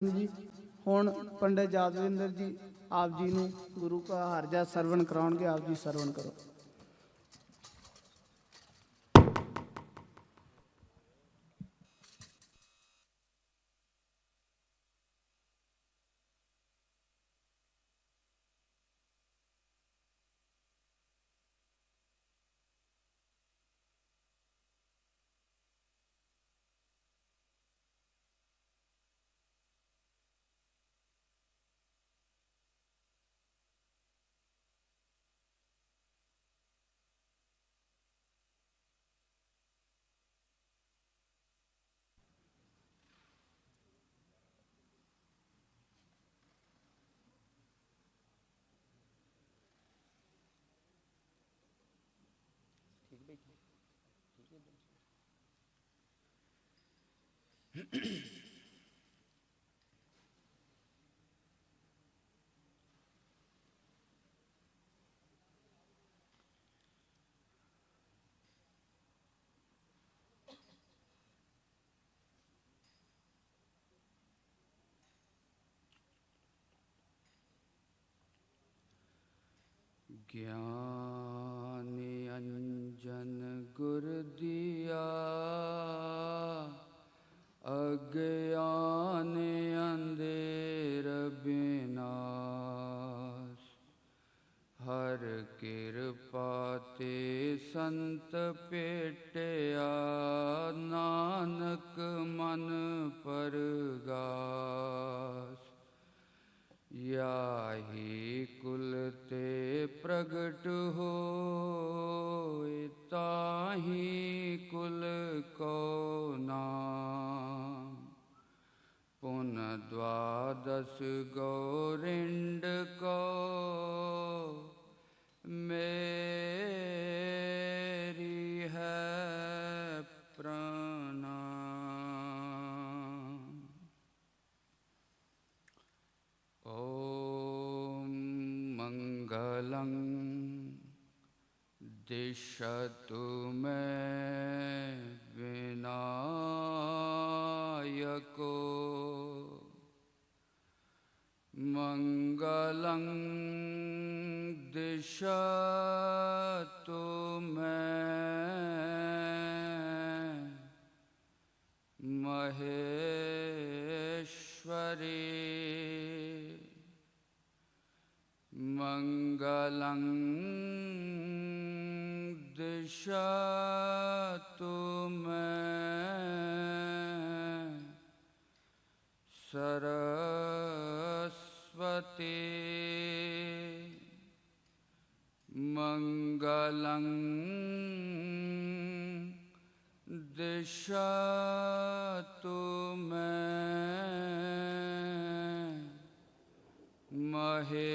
जी हुण पंडित यादविंदर जी आप जी नूं गुरु का हरजा सरवण कराउणगे। आप जी सरवण करो। ज्ञान अंजन गुर दिया, अज्ञान अंधेर विनाश। हर कृपा ते संत पेटिया, नानक मन परगास। याहि कुल ते प्रगट होय, ताहि कुल को नाम। पुन द्वादश गौरिंड को, मेरी है प्रणाम। ॐ मंगलं दिशतु मे विनायको, मंगलं दिशतु मे महेश्वरी। मंगलं दिशतु मे सरस्वती। मंगलं दिशतु मे महेश्वरी।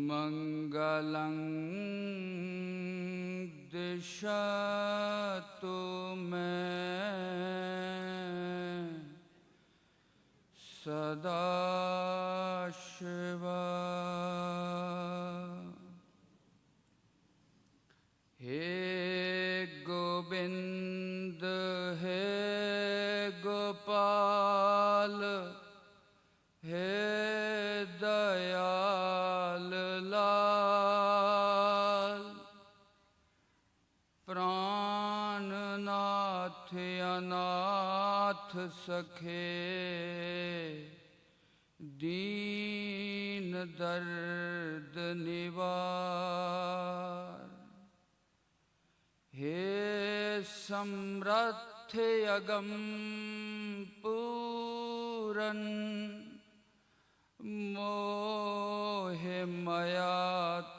मंगलं दिशतु मे सदाशिवा। हे गोविंद हे गोपाल, हे दयाल लाल। प्राणनाथ अनाथ सखे, दीन दर्द निवार। हे समर्थ अगम पूरन, मोहि माया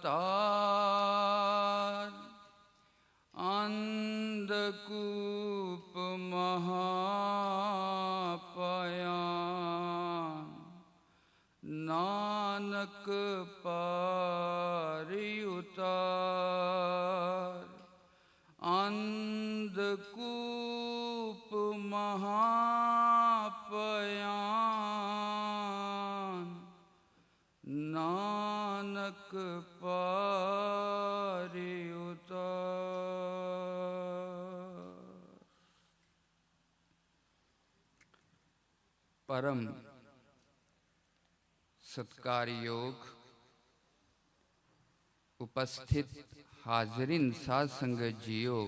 तार। अंधकूप महापयान, नानक पारि उतार। अंधकूप महापयान, नानक पारि उतार। परम सत्कारयोग उपस्थित हाजरीन साध संगत जीओ,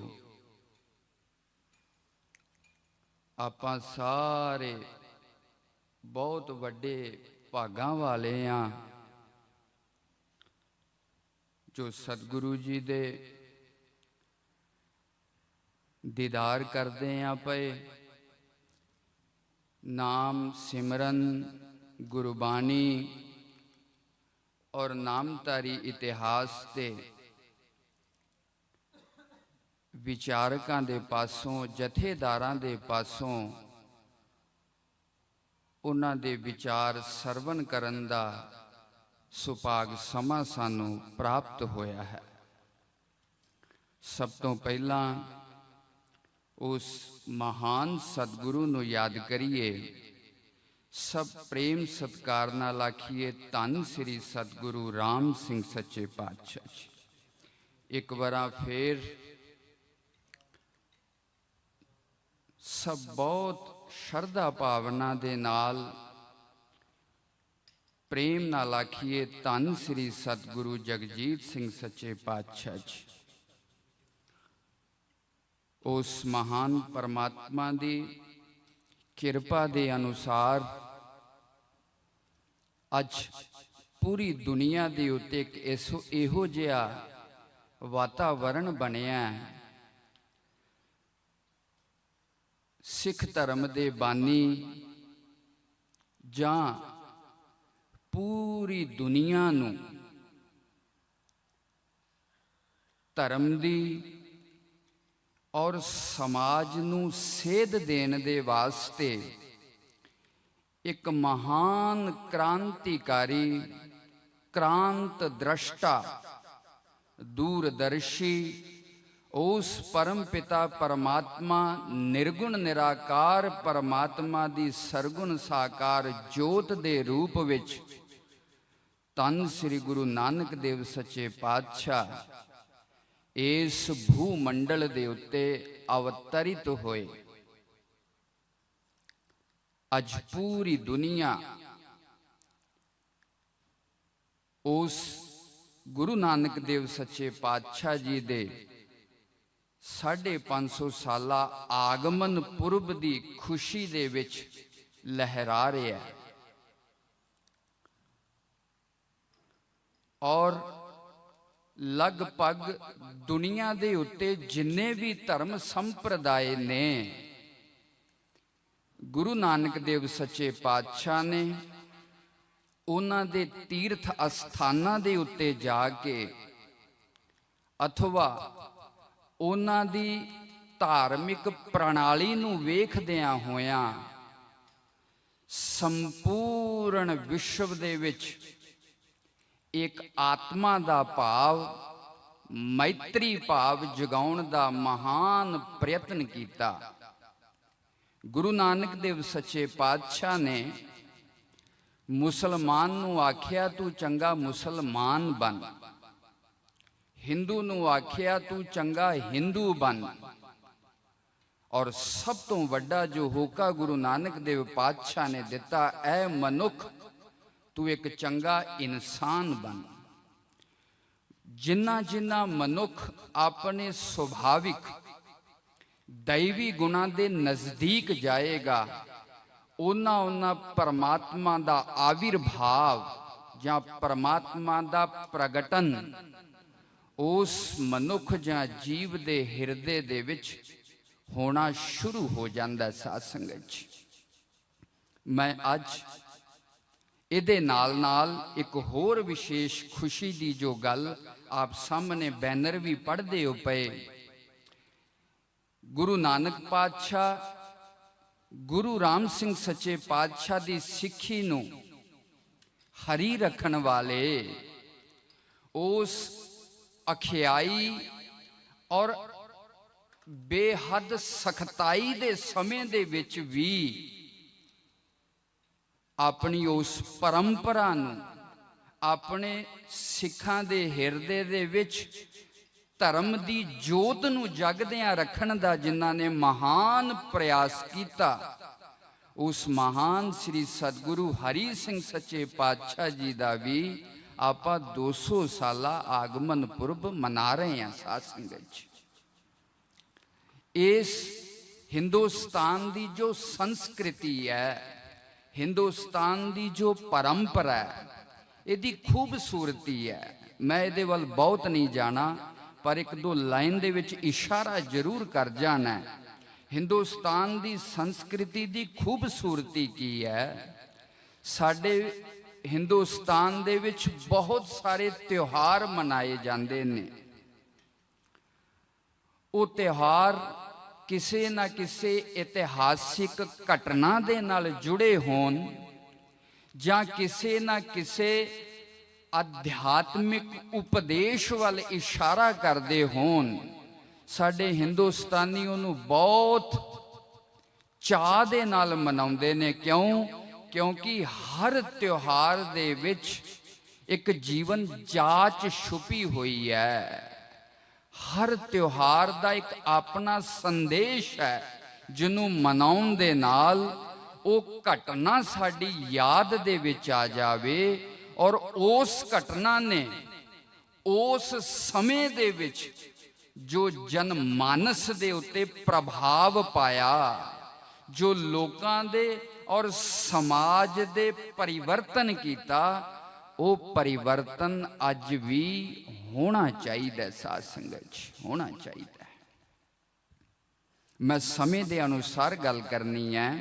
आपां सारे बहुत वड्डे भागां वाले हाँ जो सतगुरु जी दे दीदार करते हैं पे। नाम सिमरन गुरबाणी और नामधारी इतिहास के विचारकों के पासों जथेदारां दे पासों उन्हां दे विचार सरवण करन दा सुभाग समा सानू प्राप्त होया है। सब तो पहला उस महान सतगुरु नू याद करिए, सब प्रेम सत्कार नाल आखिए धन श्री सतगुरु राम सिंह सच्चे पातशाह जी। एक बार फिर सब बहुत श्रद्धा भावना दे नाल प्रेम नाल आखिए धन श्री सतगुरु जगजीत सिंह सच्चे पातशाह जी। उस महान परमात्मा की किरपा के अनुसार अज पूरी दुनिया के उत्ते एक इहो जिहा वातावरण बनिया सिख धर्म के बानी जां पूरी दुनिया नू धर्म दी और समाज नू सेध देने दे वास्ते एक महान क्रांतिकारी क्रांत दृष्टा दूरदर्शी उस परम पिता परमात्मा निर्गुण निराकार परमात्मा दी सरगुण साकार जोत दे रूप विच धन श्री गुरु नानक देव सच्चे पातशाह इस भूमंडल दे उत्ते अवतरित होए। अज पूरी दुनिया उस गुरु नानक देव सच्चे पातशाह जी दे 550 साला आगमन पुरब दी खुशी दे विच लहरा रहा है। और लगभग दुनिया दे उत्ते जिन्ने भी धर्म संप्रदाय ने गुरु नानक देव सच्चे पातशाह ने उन्हां दे तीर्थ अस्थानां दे उत्ते जाके अथवा उन्हां दी धार्मिक प्रणाली नूं वेखदियां होयां संपूर्ण विश्व दे विच एक आत्मा दा भाव मैत्री भाव जगाउण दा महान प्रयत्न किया। गुरु नानक देव सच्चे पातशाह ने मुसलमान नूं आख्या तू चंगा मुसलमान बन, हिंदू नूं आख्या तू चंगा हिंदू बन, और सब तो वड्डा जो होका गुरु नानक देव पातशाह ने दिता, ऐ मनुख तू एक चंगा इंसान बन। जिन्ना जिन्ना मनुख अपने सुभाविक दैवी गुणा दे नजदीक जाएगा उन्ना उन्ना परमात्मा दा आविर्भाव या परमात्मा दा प्रगटन उस मनुख या जीव दे हिरदे दे विच होना शुरू हो जाता। साध संगत जी, मैं अज इहदे नाल नाल एक होर विशेष खुशी की जो गल आप सामने बैनर भी पढ़ते हो पे, गुरु नानक पातशाह गुरु राम सिंह सच्चे पातशाह की सिक्खी नू हरी रखन वाले उस अखियाई और बेहद सख्ताई दे समय दे विच भी अपनी उस परंपरा नू अपने सिखां दे हिरदे दे विच धर्म की जोत नू जगदियां रखण दा जिन्हां ने महान प्रयास किया, ਉਸ ਮਹਾਨ ਸ੍ਰੀ ਸਤਿਗੁਰੂ ਹਰੀ ਸਿੰਘ ਸੱਚੇ ਪਾਤਸ਼ਾਹ ਜੀ ਦਾ ਵੀ ਆਪਾਂ 200 ਸਾਲਾ ਆਗਮਨ ਪੁਰਬ ਮਨਾ ਰਹੇ ਹਾਂ ਸਾਧ ਸੰਗਤ ਜੀ। ਇਸ ਹਿੰਦੁਸਤਾਨ ਦੀ ਜੋ ਸੰਸਕ੍ਰਿਤੀ ਹੈ, ਹਿੰਦੁਸਤਾਨ ਦੀ ਜੋ ਪਰੰਪਰਾ ਹੈ, ਇਹਦੀ ਖੂਬਸੂਰਤੀ ਹੈ। ਮੈਂ ਇਹਦੇ ਵੱਲ ਬਹੁਤ ਨਹੀਂ ਜਾਣਾ, ਪਰ ਇੱਕ ਦੋ ਲਾਈਨ ਦੇ ਵਿੱਚ ਇਸ਼ਾਰਾ ਜ਼ਰੂਰ ਕਰ ਜਾਣਾ। ਹਿੰਦੁਸਤਾਨ ਦੀ ਸੰਸਕ੍ਰਿਤੀ ਦੀ ਖੂਬਸੂਰਤੀ ਕੀ ਹੈ? ਸਾਡੇ ਹਿੰਦੁਸਤਾਨ ਦੇ ਵਿੱਚ ਬਹੁਤ ਸਾਰੇ ਤਿਉਹਾਰ ਮਨਾਏ ਜਾਂਦੇ ਨੇ। ਉਹ ਤਿਉਹਾਰ ਕਿਸੇ ਨਾ ਕਿਸੇ ਇਤਿਹਾਸਿਕ ਘਟਨਾ ਦੇ ਨਾਲ ਜੁੜੇ ਹੋਣ ਜਾਂ ਕਿਸੇ ਨਾ ਕਿਸੇ ਅਧਿਆਤਮਿਕ ਉਪਦੇਸ਼ ਵੱਲ ਇਸ਼ਾਰਾ ਕਰਦੇ ਹੋਣ। ਸਾਡੇ ਹਿੰਦੁਸਤਾਨੀ ਉਹਨੂੰ ਬਹੁਤ ਚਾਅ ਦੇ ਨਾਲ ਮਨਾਉਂਦੇ ਨੇ। ਕਿਉਂਕਿ ਹਰ ਤਿਉਹਾਰ ਦੇ ਵਿੱਚ ਇੱਕ ਜੀਵਨ ਜਾਚ ਛੁਪੀ ਹੋਈ ਹੈ। ਹਰ ਤਿਉਹਾਰ ਦਾ ਇੱਕ ਆਪਣਾ ਸੰਦੇਸ਼ ਹੈ, ਜਿਹਨੂੰ ਮਨਾਉਣ ਦੇ ਨਾਲ ਉਹ ਘਟਨਾ ਸਾਡੀ ਯਾਦ ਦੇ ਵਿੱਚ ਆ ਜਾਵੇ ਔਰ ਉਸ ਘਟਨਾ ਨੇ ਉਸ ਸਮੇਂ ਦੇ ਵਿੱਚ ਜੋ ਜਨਮਾਨਸ ਦੇ ਉੱਤੇ ਪ੍ਰਭਾਵ ਪਾਇਆ, ਜੋ ਲੋਕਾਂ ਦੇ ਔਰ ਸਮਾਜ ਦੇ ਪਰਿਵਰਤਨ ਕੀਤਾ, ਉਹ ਪਰਿਵਰਤਨ ਅੱਜ ਵੀ ਹੋਣਾ ਚਾਹੀਦਾ। ਸਾਧ ਸੰਗਤ ਜੀ, ਹੋਣਾ ਚਾਹੀਦਾ। ਮੈਂ ਸਮੇਂ ਦੇ ਅਨੁਸਾਰ ਗੱਲ ਕਰਨੀ ਹੈ।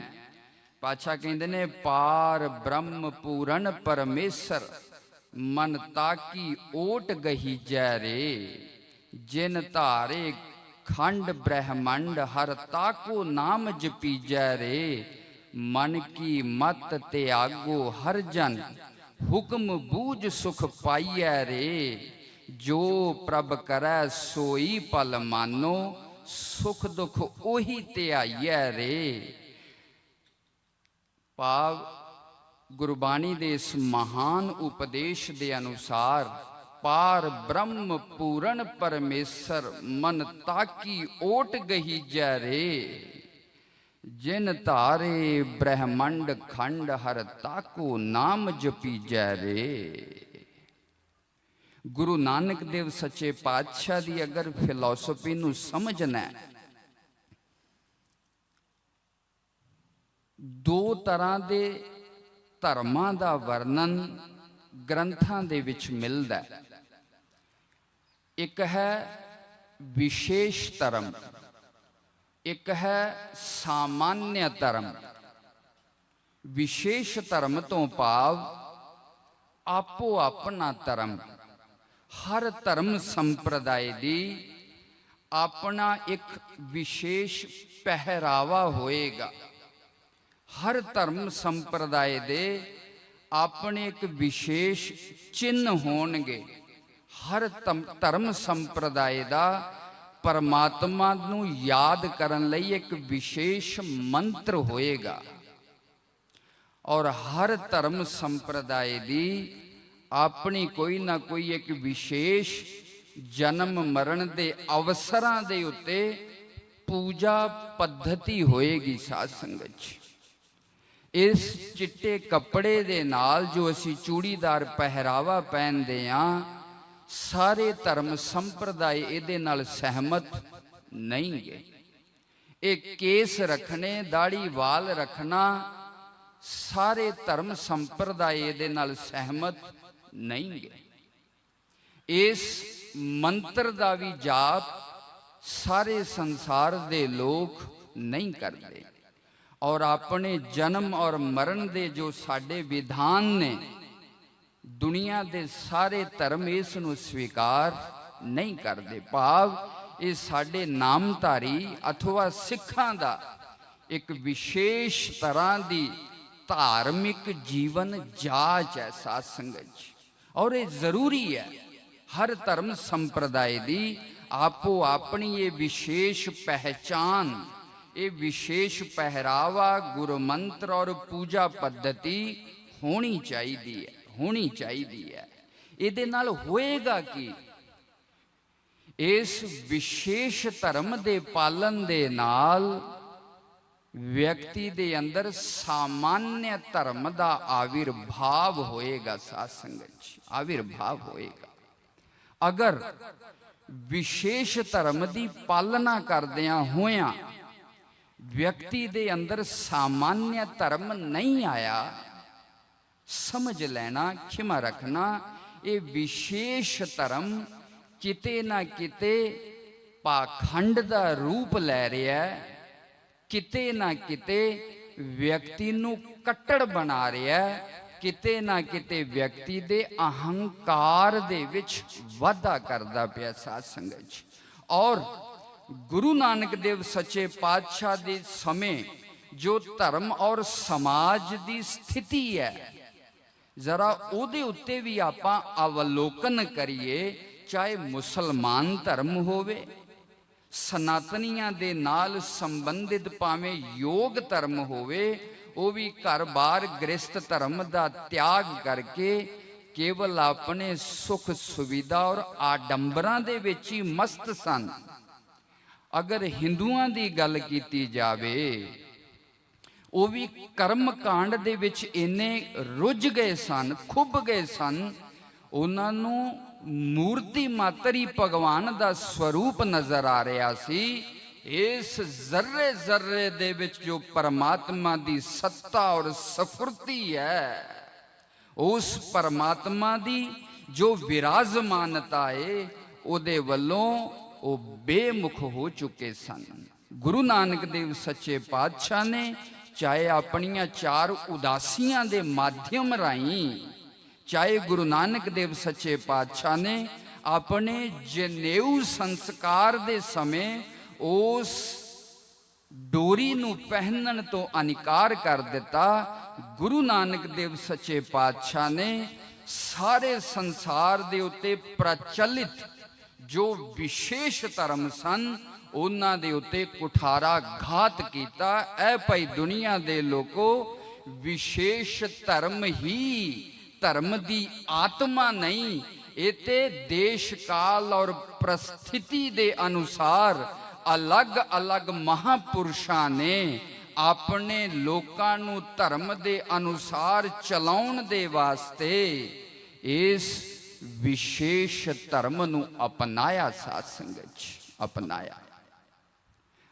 ਪਾਤਸ਼ਾਹ ਕਹਿੰਦੇ ਨੇ, ਪਾਰ ਬ੍ਰਹਮ ਪੂਰਨ ਪਰਮੇਸ਼ਰ ਮਨ ਤਾਕੀ ਓਟ ਗਹੀ ਜੈ ਰੇ। ਜਿਨ ਧਾਰੇ ਖੰਡ ਬ੍ਰਹਮੰਡ ਹਰ ਤਾਕੋ ਨਾਮ ਜਪੀਜੈ ਰੇ। ਮਨ ਕੀ ਮਤ ਤਿਆਗੋ ਹਰ ਜਨ ਹੁਕਮ ਬੂਝ ਸੁਖ ਪਾਈਐ ਰੇ। ਜੋ ਪ੍ਰਭ ਕਰੈ ਸੋਈ ਪਲ ਮਾਨੋ ਸੁਖ ਦੁਖ ਉਹੀ ਧਿਆਈਐ ਰੇ। ਭਾਵ ਗੁਰਬਾਣੀ ਦੇ ਇਸ ਮਹਾਨ ਉਪਦੇਸ਼ ਦੇ ਅਨੁਸਾਰ ਪਾਰ ਬ੍ਰਹਮ ਪੂਰਨ ਪਰਮੇਸ਼ਰ ਮਨ ਤਾਕੀ ਓਟ ਗਹੀ ਜੈ ਰੇ। ਜਿਨ ਧਾਰੇ ਬ੍ਰਹਮੰਡ ਖੰਡ ਹਰ ਤਾਕੋ ਨਾਮ ਜਪੀਜੈ ਰੇ। ਗੁਰੂ ਨਾਨਕ ਦੇਵ ਸੱਚੇ ਪਾਤਸ਼ਾਹ ਦੀ ਅਗਰ ਫਿਲਾਸਫੀ ਨੂੰ ਸਮਝਣਾ, ਦੋ ਤਰ੍ਹਾਂ ਦੇ ਧਰਮਾਂ ਦਾ ਵਰਣਨ ਗ੍ਰੰਥਾਂ ਦੇ ਵਿੱਚ ਮਿਲਦਾ। ਇੱਕ ਹੈ ਵਿਸ਼ੇਸ਼ ਧਰਮ, ਇੱਕ ਹੈ ਸਾਮਾਨਯ ਧਰਮ। ਵਿਸ਼ੇਸ਼ ਧਰਮ ਤੋਂ ਭਾਵ ਆਪੋ ਆਪਣਾ ਧਰਮ। ਹਰ ਧਰਮ ਸੰਪਰਦਾਇ ਦੀ ਆਪਣਾ ਇੱਕ ਵਿਸ਼ੇਸ਼ ਪਹਿਰਾਵਾ ਹੋਏਗਾ। ਹਰ ਧਰਮ ਸੰਪਰਦਾਇ ਦੇ ਆਪਣੇ ਇੱਕ ਵਿਸ਼ੇਸ਼ ਚਿੰਨ੍ਹ ਹੋਣਗੇ। ਹਰ ਧਰਮ ਸੰਪਰਦਾਇ ਦਾ ਪਰਮਾਤਮਾ ਨੂੰ ਯਾਦ ਕਰਨ ਲਈ ਇੱਕ ਵਿਸ਼ੇਸ਼ ਮੰਤਰ ਹੋਏਗਾ। ਔਰ ਹਰ ਧਰਮ ਸੰਪਰਦਾਇ ਦੀ ਆਪਣੀ ਕੋਈ ਨਾ ਕੋਈ ਇੱਕ ਵਿਸ਼ੇਸ਼ ਜਨਮ ਮਰਨ ਦੇ ਅਵਸਰਾਂ ਦੇ ਉੱਤੇ ਪੂਜਾ ਪੱਧਤੀ ਹੋਏਗੀ। ਸਾਧ ਸੰਗਤ ਜੀ, ਇਸ ਚਿੱਟੇ ਕੱਪੜੇ ਦੇ ਨਾਲ ਜੋ ਅਸੀਂ ਚੂੜੀਦਾਰ ਪਹਿਰਾਵਾ ਪਹਿਨਦੇ ਹਾਂ, ਸਾਰੇ ਧਰਮ ਸੰਪਰਦਾਇ ਇਹਦੇ ਨਾਲ ਸਹਿਮਤ ਨਹੀਂ ਗੇ। ਇਹ ਕੇਸ ਰੱਖਣੇ, ਦਾੜੀ ਵਾਲ ਰੱਖਣਾ, ਸਾਰੇ ਧਰਮ ਸੰਪਰਦਾਇ ਇਹਦੇ ਨਾਲ ਸਹਿਮਤ ਨਹੀਂ ਗੇ। ਇਸ ਮੰਤਰ ਦਾ ਵੀ ਜਾਪ ਸਾਰੇ ਸੰਸਾਰ ਦੇ ਲੋਕ ਨਹੀਂ ਕਰਦੇ। ਔਰ ਆਪਣੇ ਜਨਮ ਔਰ ਮਰਨ ਦੇ ਜੋ ਸਾਡੇ ਵਿਧਾਨ ਨੇ, ਦੁਨੀਆ ਦੇ ਸਾਰੇ ਧਰਮ ਇਸ ਨੂੰ ਸਵੀਕਾਰ ਨਹੀਂ ਕਰਦੇ। ਭਾਵ ਇਹ ਸਾਡੇ ਨਾਮਧਾਰੀ ਅਥਵਾ ਸਿੱਖਾਂ ਦਾ ਇੱਕ ਵਿਸ਼ੇਸ਼ ਤਰ੍ਹਾਂ ਦੀ ਧਾਰਮਿਕ ਜੀਵਨ ਜਾਚ ਹੈ। ਸਾਧ ਸੰਗਤ ਜੀ, ਔਰ ਇਹ ਜ਼ਰੂਰੀ ਹੈ। ਹਰ ਧਰਮ ਸੰਪਰਦਾਇ ਦੀ ਆਪੋ ਆਪਣੀ ਇਹ ਵਿਸ਼ੇਸ਼ ਪਹਿਚਾਨ, ਇਹ ਵਿਸ਼ੇਸ਼ ਪਹਿਰਾਵਾ, ਗੁਰਮੰਤਰ ਔਰ ਪੂਜਾ ਪੱਧਤੀ ਹੋਣੀ ਚਾਹੀਦੀ ਹੈ, ਹੋਣੀ ਚਾਹੀਦੀ ਹੈ। ਇਹਦੇ ਨਾਲ ਹੋਏਗਾ ਕਿ ਇਸ ਵਿਸ਼ੇਸ਼ ਧਰਮ ਦੇ ਪਾਲਣ ਦੇ ਨਾਲ ਵਿਅਕਤੀ ਦੇ ਅੰਦਰ ਸਾਮਾन्य ਧਰਮ ਦਾ ਆਵਿਰਭਾਵ ਹੋਏਗਾ। ਸਾਧ ਸੰਗਤ ਜੀ, ਆਵਿਰਭਾਵ ਹੋਏਗਾ। ਅਗਰ ਵਿਸ਼ੇਸ਼ ਧਰਮ ਦੀ ਪਾਲਣਾ ਕਰਦਿਆਂ ਹੋਇਆਂ ਵਿਅਕਤੀ ਦੇ ਅੰਦਰ ਸਾਮਾन्य ਧਰਮ ਨਹੀਂ ਆਇਆ, ਸਮਝ ਲੈਣਾ, ਖਿਮਾ ਰੱਖਣਾ, ਇਹ ਵਿਸ਼ੇਸ਼ ਧਰਮ ਕਿਤੇ ਨਾ ਕਿਤੇ ਪਾਖੰਡ ਦਾ ਰੂਪ ਲੈ ਰਿਹਾ ਹੈ, ਕਿਤੇ ਨਾ ਕਿਤੇ ਵਿਅਕਤੀ ਨੂੰ ਕੱਟੜ ਬਣਾ ਰਿਹਾ ਹੈ, ਕਿਤੇ ਨਾ ਕਿਤੇ ਵਿਅਕਤੀ ਦੇ ਅਹੰਕਾਰ ਦੇ ਵਿੱਚ ਵਾਧਾ ਕਰਦਾ ਪਿਆ। ਸਾਧ ਸੰਗਤ ਜੀ, ਔਰ ਗੁਰੂ ਨਾਨਕ ਦੇਵ ਸੱਚੇ ਪਾਤਸ਼ਾਹ ਦੇ ਸਮੇਂ ਜੋ ਧਰਮ ਔਰ ਸਮਾਜ ਦੀ ਸਥਿਤੀ ਹੈ, ਜ਼ਰਾ ਉਹਦੇ ਉੱਤੇ ਵੀ ਆਪਾਂ ਅਵਲੋਕਨ ਕਰੀਏ। ਚਾਹੇ ਮੁਸਲਮਾਨ ਧਰਮ ਹੋਵੇ, ਸਨਾਤਨੀਆਂ ਦੇ ਨਾਲ ਸੰਬੰਧਿਤ ਭਾਵੇਂ ਯੋਗ ਧਰਮ ਹੋਵੇ, ਉਹ ਵੀ ਘਰ-ਬਾਰ ਗ੍ਰਸਥ ਧਰਮ ਦਾ ਤਿਆਗ ਕਰਕੇ ਕੇਵਲ ਆਪਣੇ ਸੁਖ ਸੁਵਿਧਾ ਔਰ ਆਡੰਬਰਾਂ ਦੇ ਵਿੱਚ ਹੀ ਮਸਤ ਸਨ। ਅਗਰ ਹਿੰਦੂਆਂ ਦੀ ਗੱਲ ਕੀਤੀ ਜਾਵੇ, ਉਹ ਵੀ ਕਰਮ ਕਾਂਡ ਦੇ ਵਿੱਚ ਇੰਨੇ ਰੁੱਝ ਗਏ ਸਨ, ਖੁੱਭ ਗਏ ਸਨ, ਉਹਨਾਂ ਨੂੰ ਮੂਰਤੀ ਮਾਤਰ ਹੀ ਭਗਵਾਨ ਦਾ ਸਰੂਪ ਨਜ਼ਰ ਆ ਰਿਹਾ ਸੀ। ਇਸ ਜ਼ਰਰੇ ਜ਼ਰਰੇ ਦੇ ਵਿੱਚ ਜੋ ਪਰਮਾਤਮਾ ਦੀ ਸੱਤਾ ਔਰ ਸਫੁਰਤੀ ਹੈ, ਉਸ ਪਰਮਾਤਮਾ ਦੀ ਜੋ ਵਿਰਾਜਮਾਨਤਾ ਹੈ, ਉਹਦੇ ਵੱਲੋਂ ਉਹ ਬੇਮੁਖ ਹੋ ਚੁੱਕੇ ਸਨ। ਗੁਰੂ ਨਾਨਕ ਦੇਵ ਸੱਚੇ ਪਾਤਸ਼ਾਹ ਨੇ ਚਾਹੇ ਆਪਣੀਆਂ 4 ਉਦਾਸੀਆਂ ਦੇ ਮਾਧਿਅਮ ਰਾਹੀਂ, ਚਾਹੇ ਗੁਰੂ ਨਾਨਕ ਦੇਵ ਸੱਚੇ ਪਾਤਸ਼ਾਹ ਨੇ ਆਪਣੇ ਜਨੇਊ ਸੰਸਕਾਰ ਦੇ ਸਮੇਂ ਉਸ ਡੋਰੀ ਨੂੰ ਪਹਿਨਣ ਤੋਂ ਇਨਕਾਰ ਕਰ ਦਿੱਤਾ। ਗੁਰੂ ਨਾਨਕ ਦੇਵ ਸੱਚੇ ਪਾਤਸ਼ਾਹ ਨੇ ਸਾਰੇ ਸੰਸਾਰ ਦੇ ਉੱਤੇ ਪ੍ਰਚਲਿਤ ਜੋ ਵਿਸ਼ੇਸ਼ ਧਰਮ ਸਨ, ਉਹਨਾਂ ਦੇ ਉੱਤੇ ਕੁਠਾਰਾ ਘਾਤ ਕੀਤਾ। ਐ ਭਾਈ ਦੁਨੀਆ ਦੇ ਲੋਕੋ, ਵਿਸ਼ੇਸ਼ ਧਰਮ ਹੀ ਧਰਮ ਦੀ ਆਤਮਾ ਨਹੀਂ, ਇਹ ਤੇ ਦੇਸ਼ ਕਾਲ ਔਰ ਪ੍ਰਸਥਿਤੀ ਦੇ ਅਨੁਸਾਰ ਅਲੱਗ-ਅਲੱਗ ਮਹਾਪੁਰਸ਼ਾਂ ਨੇ ਆਪਣੇ ਲੋਕਾਂ ਨੂੰ ਧਰਮ ਦੇ ਅਨੁਸਾਰ ਚਲਾਉਣ ਦੇ ਵਾਸਤੇ ਇਸ ਵਿਸ਼ੇਸ਼ ਧਰਮ ਨੂੰ ਅਪਣਾਇਆ। ਸਾਧ ਸੰਗਤ ਜੀ, ਅਪਣਾਇਆ।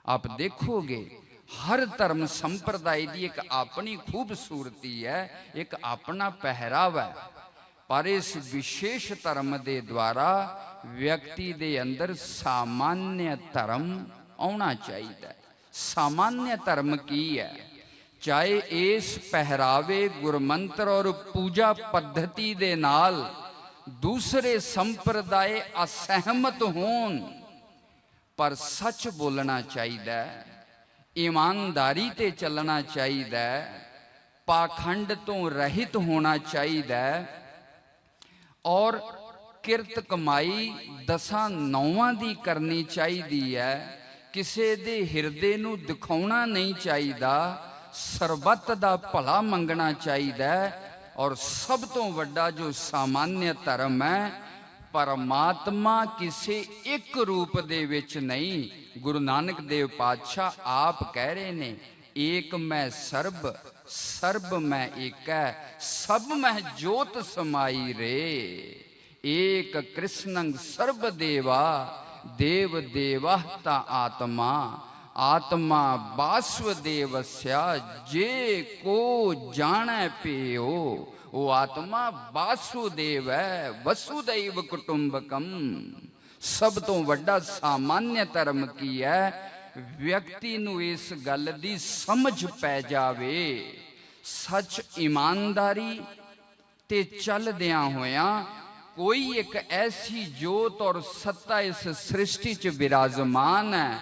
ਆਪ ਦੇਖੋਗੇ ਹਰ ਧਰਮ ਸੰਪਰਦਾਇ ਦੀ ਇੱਕ ਆਪਣੀ ਖੂਬਸੂਰਤੀ ਹੈ, ਇੱਕ ਆਪਣਾ ਪਹਿਰਾਵਾ ਹੈ, ਪਰ ਇਸ ਵਿਸ਼ੇਸ਼ ਧਰਮ ਦੇ ਦੁਆਰਾ ਵਿਅਕਤੀ ਦੇ ਅੰਦਰ ਸਾਮਾन्य ਧਰਮ ਆਉਣਾ ਚਾਹੀਦਾ। ਸਾਮਾन्य ਧਰਮ ਕੀ ਹੈ? ਚਾਹੇ ਇਸ ਪਹਿਰਾਵੇ, ਗੁਰਮੰਤਰ ਔਰ ਪੂਜਾ ਪद्धति ਦੇ ਨਾਲ ਦੂਸਰੇ ਸੰਪਰਦਾਇ ਅਸਹਿਮਤ ਹੋਣ, ਪਰ ਸੱਚ ਬੋਲਣਾ ਚਾਹੀਦਾ, ਈਮਾਨਦਾਰੀ ਤੇ ਚੱਲਣਾ ਚਾਹੀਦਾ, ਪਾਖੰਡ ਤੋਂ ਰਹਿਤ ਹੋਣਾ ਚਾਹੀਦਾ, ਔਰ ਕਿਰਤ ਕਮਾਈ 10-9 ਦੀ ਕਰਨੀ ਚਾਹੀਦੀ ਹੈ। ਕਿਸੇ ਦੇ ਹਿਰਦੇ ਨੂੰ ਦਿਖਾਉਣਾ ਨਹੀਂ ਚਾਹੀਦਾ, ਸਰਬੱਤ ਦਾ ਭਲਾ ਮੰਗਣਾ ਚਾਹੀਦਾ। ਔਰ ਸਭ ਤੋਂ ਵੱਡਾ ਜੋ ਸਾਮਾन्य ਧਰਮ ਹੈ, ਪਰਮਾਤਮਾ ਕਿਸੇ ਇੱਕ ਰੂਪ ਦੇ ਵਿੱਚ ਨਹੀਂ। ਗੁਰੂ ਨਾਨਕ ਦੇਵ ਪਾਤਸ਼ਾਹ ਆਪ ਕਹਿ ਰਹੇ ਨੇ, ਏਕ ਮੈਂ ਸਰਬ, ਸਰਬ ਮੈਂ ਏਕੈ, ਸਭ ਮਹਿ ਜੋਤ ਸਮਾਈ ਰੇ। ਏਕ ਕ੍ਰਿਸ਼ਨੰ ਸਰਬ ਦੇਵਾ, ਦੇਵ ਦੇਵਹ ਤਾ ਆਤਮਾ, ਆਤਮਾ ਵਾਸੁਦੇਵਸਯ, ਜੇ ਕੋ ਜਾਣੈ ਪਿਓ। ਉਹ ਆਤਮਾ ਵਾਸੁਦੇਵ ਹੈ, ਵਸੁਦੈਵ ਕੁਟੁੰਬਕਮ। ਸਭ ਤੋਂ ਵੱਡਾ ਸਾਮਾन्य ਧਰਮ ਕੀ ਹੈ? ਵਿਅਕਤੀ ਨੂੰ ਇਸ ਗੱਲ ਦੀ ਸਮਝ ਪੈ ਜਾਵੇ, ਸੱਚ ਇਮਾਨਦਾਰੀ ਤੇ ਚੱਲਦਿਆਂ ਹੋਇਆਂ ਕੋਈ ਇੱਕ ਐਸੀ ਜੋਤ ਔਰ ਸੱਤਾ ਇਸ ਸ੍ਰਿਸ਼ਟੀ 'ਚ ਵਿਰਾਜਮਾਨ ਹੈ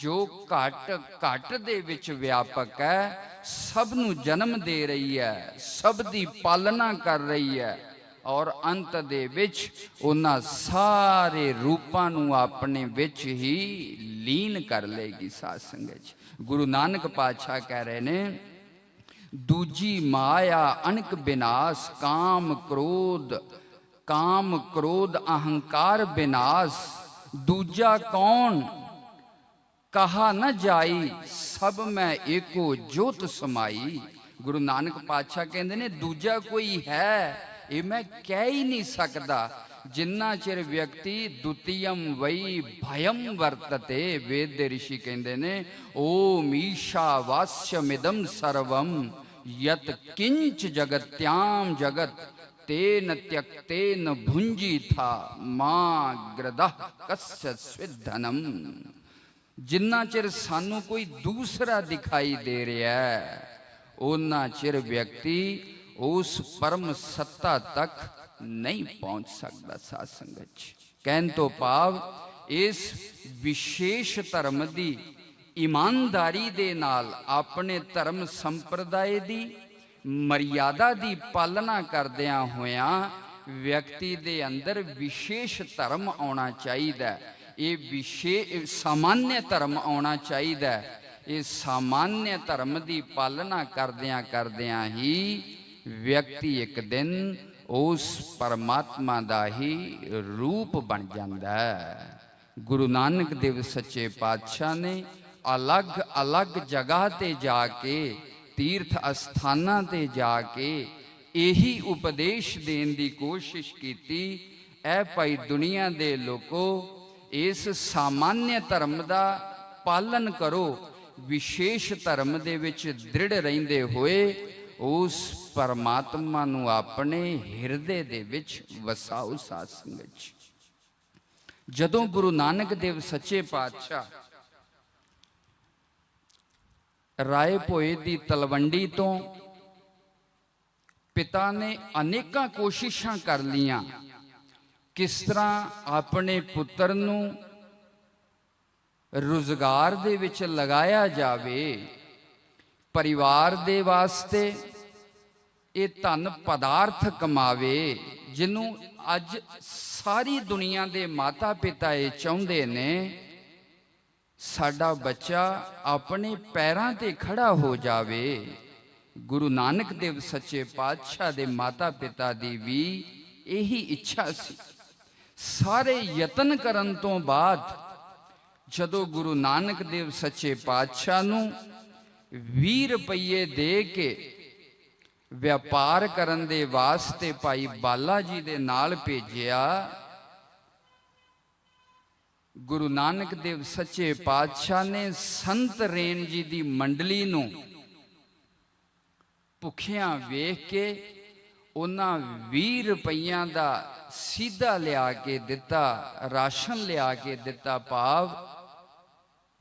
ਜੋ ਘਟ ਘਟ ਦੇ ਵਿੱਚ ਵਿਆਪਕ ਹੈ, ਸਭ ਨੂੰ ਜਨਮ ਦੇ ਰਹੀ ਹੈ, ਸਭ ਦੀ ਪਾਲਣਾ ਕਰ ਰਹੀ ਹੈ, ਔਰ ਅੰਤ ਦੇ ਵਿੱਚ ਉਹਨਾਂ ਸਾਰੇ ਰੂਪਾਂ ਨੂੰ ਆਪਣੇ ਵਿੱਚ ਹੀ ਲੀਨ ਕਰ ਲਏਗੀ। ਸਾਧ ਸੰਗਤ ਜੀ, ਗੁਰੂ ਨਾਨਕ ਪਾਤਸ਼ਾਹ ਕਹਿ ਰਹੇ ਨੇ, ਦੂਜੀ ਮਾਇਆ ਅਨਕ ਬਿਨਾਸ਼, ਕਾਮ ਕ੍ਰੋਧ ਅਹੰਕਾਰ ਬਿਨਾਸ਼। ਦੂਜਾ ਕੌਣ? कहा न जाई सब मैं एको जोत समाई। गुरु नानक पातशाह कहते ने दूजा कोई है ये मैं कह ही नहीं सकता जिन्ना चिर व्यक्ति द्वितीयम वही भयम वर्तते। वेद दे ऋषि कहते ने ओम ईशावास्यमिदं सर्वम यत किंच जगत्याम जगत तेन त्यक्तेन भुंजी था मां ग्रदः कस्य स्विधनम। जिन्ना चिर सानू कोई दूसरा दिखाई दे रहा है उन्ना चिर व्यक्ति उस परम सत्ता तक नहीं पहुंच सकता। साध संगत कहन तो भाव इस विशेष धर्म की ईमानदारी दे नाल अपने धर्म संप्रदाय की मर्यादा की पालना करदियां होयां व्यक्ति दे अंदर विशेष धर्म आना चाहिए। ये विशेष सामान्य धर्म आना चाहिए। ये सामान्य धर्म की पालना करदियां करदियां ही व्यक्ति एक दिन उस परमात्मा का ही रूप बन जाता है। गुरु नानक देव सच्चे पातशाह ने अलग अलग जगह ते जाके तीर्थ अस्थानां ते जाके यही उपदेश देने की कोशिश की। ऐ भाई दुनिया दे लोगों इस सामान्य धर्म का पालन करो, विशेष धर्म दे विच दृढ़ रहिंदे होए उस परमात्मा नू अपने हिरदे दे विच वसाओ। साध संगत जदों गुरु नानक देव सच्चे पातशाह राय भोए दी तलवंडी तो पिता ने अनेकां कोशिशां कर लियां किस तरह अपने पुत्र नू रोजगार दे विच लगाया जावे, परिवार दे वास्ते ये धन पदार्थ कमावे जिन्हों अज सारी दुनिया दे माता पिता ये चाहुंदे ने साडा बच्चा अपने पैरां ते खड़ा हो जावे। गुरु नानक देव सच्चे पातशाह दे माता पिता दी भी यही इच्छा सी। सारे यतन करन तो बाद जदों गुरु नानक देव सच्चे पातशाह नू 20 रुपये दे के व्यापार करन दे वास्ते भाई बाला जी दे नाल भेजिया, गुरु नानक देव सच्चे पातशाह ने संत रेन जी दी मंडली नू भुखियां वेख के उन्हां 20 रुपइयां दा सीधा लिया के दिता, राशन लिया के दिता। भाव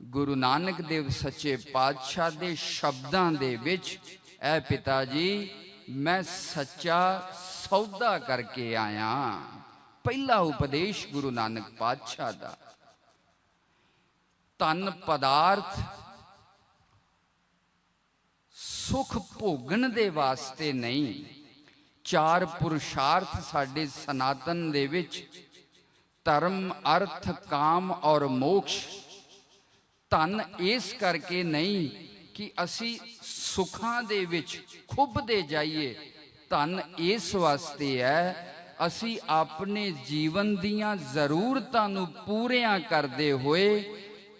गुरु नानक देव सच्चे पातशाह दे शब्दां दे विच ऐ पिता जी मैं सच्चा सौदा करके आया। पहला उपदेश गुरु नानक पातशाह दा धन पदार्थ सुख भोगन दे वास्ते नहीं, चार पुरुषार्थ साडे सनातन दे विच धर्म अर्थ काम और मोक्ष। धन इस करके नहीं कि असी सुखां दे विच खुबदे जाइए, धन इस वास्ते है असी अपने जीवन दियां जरूरतां नूं पूरियां करदे होए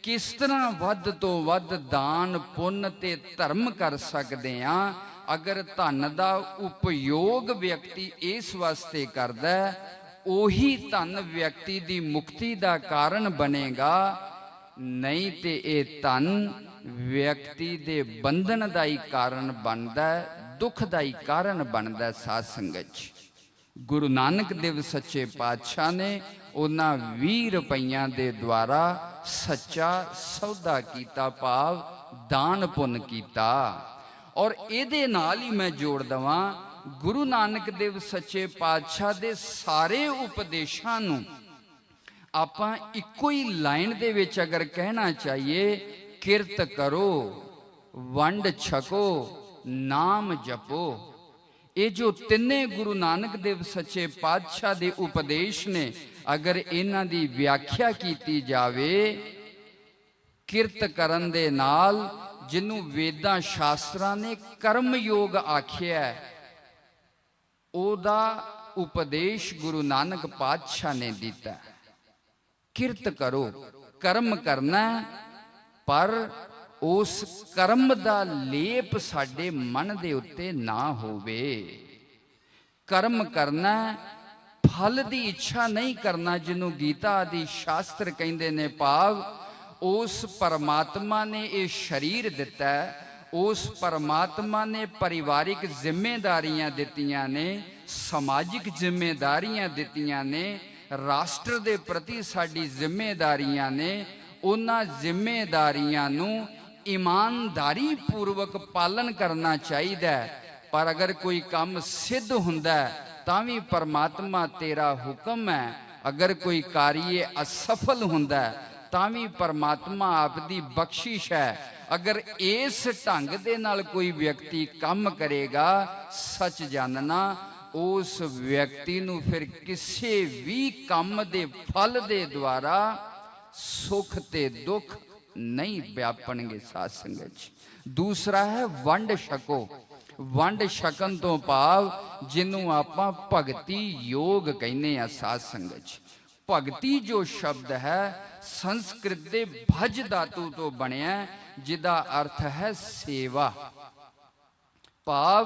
किस तरह वध तो वध दान पुण्य ते धर्म कर सकते हैं। अगर धन का उपयोग व्यक्ति इस वास्ते करदा उही धन व्यक्ति की मुक्ति का कारण बनेगा, नहीं तो ये धन व्यक्ति के बंधन का ही कारण बनता है, दुख का ही कारण बनता है। साध संगत गुरु नानक देव सच्चे पातशाह ने उन्हां 20 रुपइयां दे द्वारा सच्चा सौदा कीता, भाव दान पुण्य कीता। और इहदे नाल ही मैं जोड़ दवां गुरु नानक देव सच्चे पातशाह दे सारे उपदेशां नूं आपां इक्को ही लाइन दे विच अगर कहना चाहिए, किरत करो वंड छको नाम जपो। ये जो तिन्ने गुरु नानक देव सच्चे पातशाह दे उपदेश ने अगर इन्हां दी व्याख्या कीती जावे, किरत करन दे नाल जिन्हों वेदां शास्त्रां ने कर्म योग आख्या, ओदा उपदेश गुरु नानक पातशाह ने दिता। किरत करो, कर्म करना, पर उस कर्म दा लेप साडे मन दे उत्ते ना होवे। कर्म करना, फल दी इच्छा नहीं करना, जिन्हों गीता आदि शास्त्र कहंदे ने। भाव उस परमात्मा ने ये शरीर दिता है, उस परमात्मा ने परिवारिक जिम्मेदारियां दित्तियां ने, समाजिक जिम्मेदारियां दित्तियां ने, राष्ट्र दे प्रति साडी जिम्मेदारियां ने। उन्हां जिम्मेदारियां नूं ईमानदारी पूर्वक पालन करना चाहिए। पर अगर कोई काम सिद्ध हुंदा तां भी परमात्मा तेरा हुक्म है, अगर कोई कार्य असफल हुंदा तां भी परमात्मा आपदी बख्शिश है। अगर इस ढंग दे नाल कोई व्यक्ति काम करेगा, सच जानना उस व्यक्ति नूं फिर किसी भी काम दे फल दे द्वारा सुख ते दुख नहीं व्यापणगे। साध संगत जी, दूसरा है वंड छको। वंड छकन तो भाव जिन्हों आपां भगती योग कहने आ। साध संगत जी, भगती जो शब्द है संस्कृत दे भज धातु तो बनिया, जिदा अर्थ है सेवा। भाव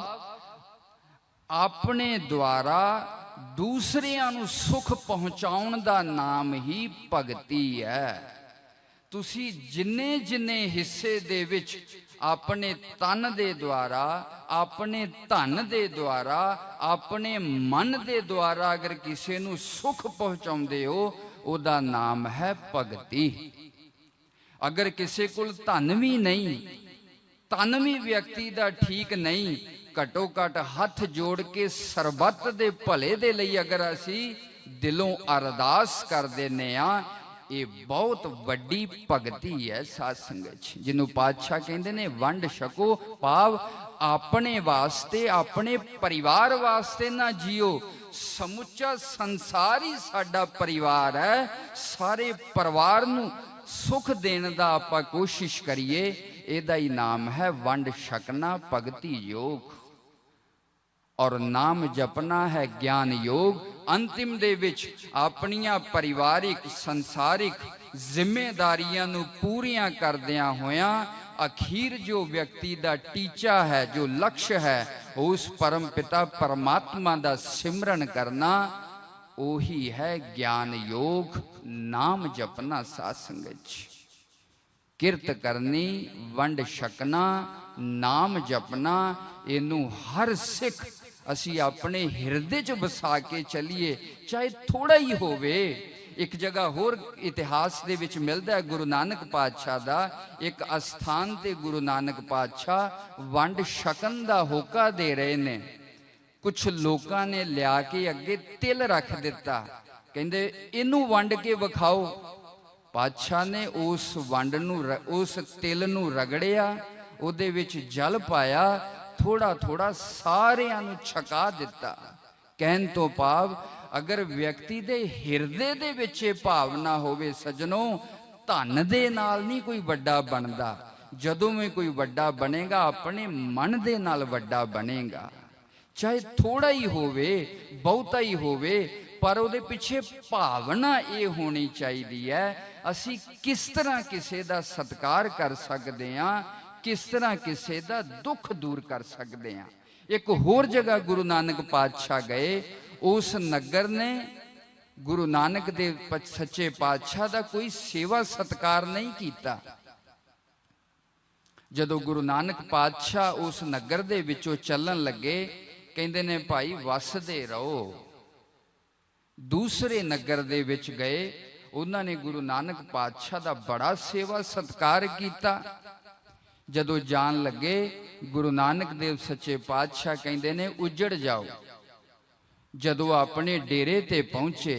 अपने द्वारा दूसरियां नूं सुख पहुंचाउण दा नाम ही भगती है। तुसी जिन्ने जिन्ने हिस्से दे विच अपने तन दे द्वारा, अपने धन दे द्वारा, अपने मन दे द्वारा अगर किसी नूं सुख पहुंचाउंदे हो, उहदा नाम है भगती। अगर किसी कोल धन भी नहीं, तन भी व्यक्ति दा ठीक नहीं, घटो घट हथ जोड़ के सरबत दे भले दे लई अगर असी दिलों अरदास कर देने आ, ये बहुत वड्डी भगती है। साध संगत जी, जिन्हों पातशाह कहते ने वंड छको। भाव अपने वास्ते, अपने परिवार वास्ते ना जियो, समुचा संसार ही साडा परिवार है। सारे परिवार नूं सुख देने दा आपां कोशिश करिए, इहदा ही नाम है वंड छकना, भगती योग। और नाम जपना है ज्ञान योग। अंतिम दे विच अपनियां परिवारिक संसारिक जिम्मेदारियां नूं पूरियां करदियां होयां अखीर जो व्यक्ति दा टीचा है, जो लक्ष्य है, उस परम पिता परमात्मा दा सिमरन करना, ओही है ज्ञान योग, नाम जपना। साध संगत जी, किरत करनी, वंड छकना, नाम जपना, इनू हर सिख असी अपने हिरदे च बसा के चलीए, चाहे थोड़ा ही होवे। एक जगह होर इतिहास दे विच मिलदा है, गुरु नानक पातशाह दा एक अस्थान ते गुरु नानक पातशाह वंड छकन दा होका दे रहे ने। कुछ लोकां ने लिया के अगे तिल रख दिता, कहंदे इनू वंड के विखाओ। पातशाह ने उस वंड नूं, उस तिल नूं रगड़िया, उहदे विच जल पाया, थोड़ा थोड़ा सारियां नूं छका दिता। कहन तो भाव अगर व्यक्ति दे हिरदे दे विच भावना होवे सजनो, धन दे नाल नहीं कोई वड्डा बनदा। जदों में कोई वड्डा बनेगा अपने मन दे नाल वड्डा बनेगा। चाहे थोड़ा ही होवे, बहुता ही होवे, पर उहदे पिछे भावना ये होनी चाहिए है, असी किस तरह किसी दा सत्कार कर सकते हैं, किस तरह किसी दा दुख दूर कर सकते हैं। एक होर जगह गुरु नानक पातशाह गए, उस नगर ने गुरु नानक देव सच्चे पातशाह दा कोई सेवा सत्कार नहीं किया। जदों गुरु नानक पातशाह उस नगर दे विचों चलन लगे, कहंदे ने भाई वसदे रहो। दूसरे नगर दे विच गए, उन्होंने गुरु नानक पातशाह दा बड़ा सेवा सत्कार किया। जदों जान लगे, गुरु नानक देव सच्चे पातशाह कहंदे ने उजड़ जाओ। जदों अपने डेरे ते पहुंचे,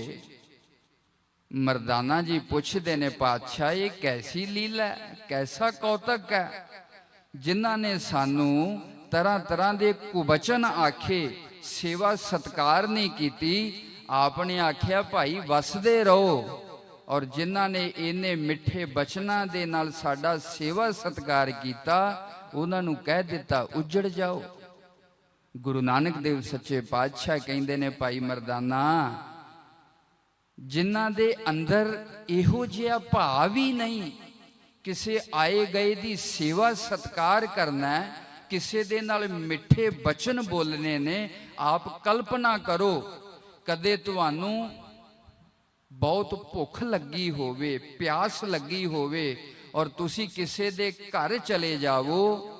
मरदाना जी पुछदे ने पातशाह ये कैसी लीला है, कैसा कौतक है, जिन्हां ने सानू तरह तरह दे कुबचन आखे, सेवा सत्कार नहीं कीती। आपने आख्या भाई वसदे रहो, और जिन्हां ने इन्ने मिठे बचना दे नाल साडा सेवा सत्कार कीता, उन्हां नूं कह दिता उजड़ जाओ। गुरु नानक देव सच्चे पातशाह कहंदे ने भाई मरदाना, जिन्हां दे अंदर इहो जिहा भाव ही नहीं ਕਿਸੇ ਆਏ ਗਏ ਦੀ ਸੇਵਾ ਸਤਕਾਰ ਕਰਨਾ ਹੈ, ਕਿਸੇ ਦੇ ਨਾਲ ਮਿੱਠੇ ਬਚਨ ਬੋਲਣੇ ਨੇ। ਆਪ ਕਲਪਨਾ ਕਰੋ, ਕਦੇ ਤੁਹਾਨੂੰ ਬਹੁਤ ਭੁੱਖ ਲੱਗੀ ਹੋਵੇ, ਪਿਆਸ ਲੱਗੀ ਹੋਵੇ, ਔਰ ਤੁਸੀਂ ਕਿਸੇ ਦੇ ਘਰ ਚਲੇ ਜਾਵੋ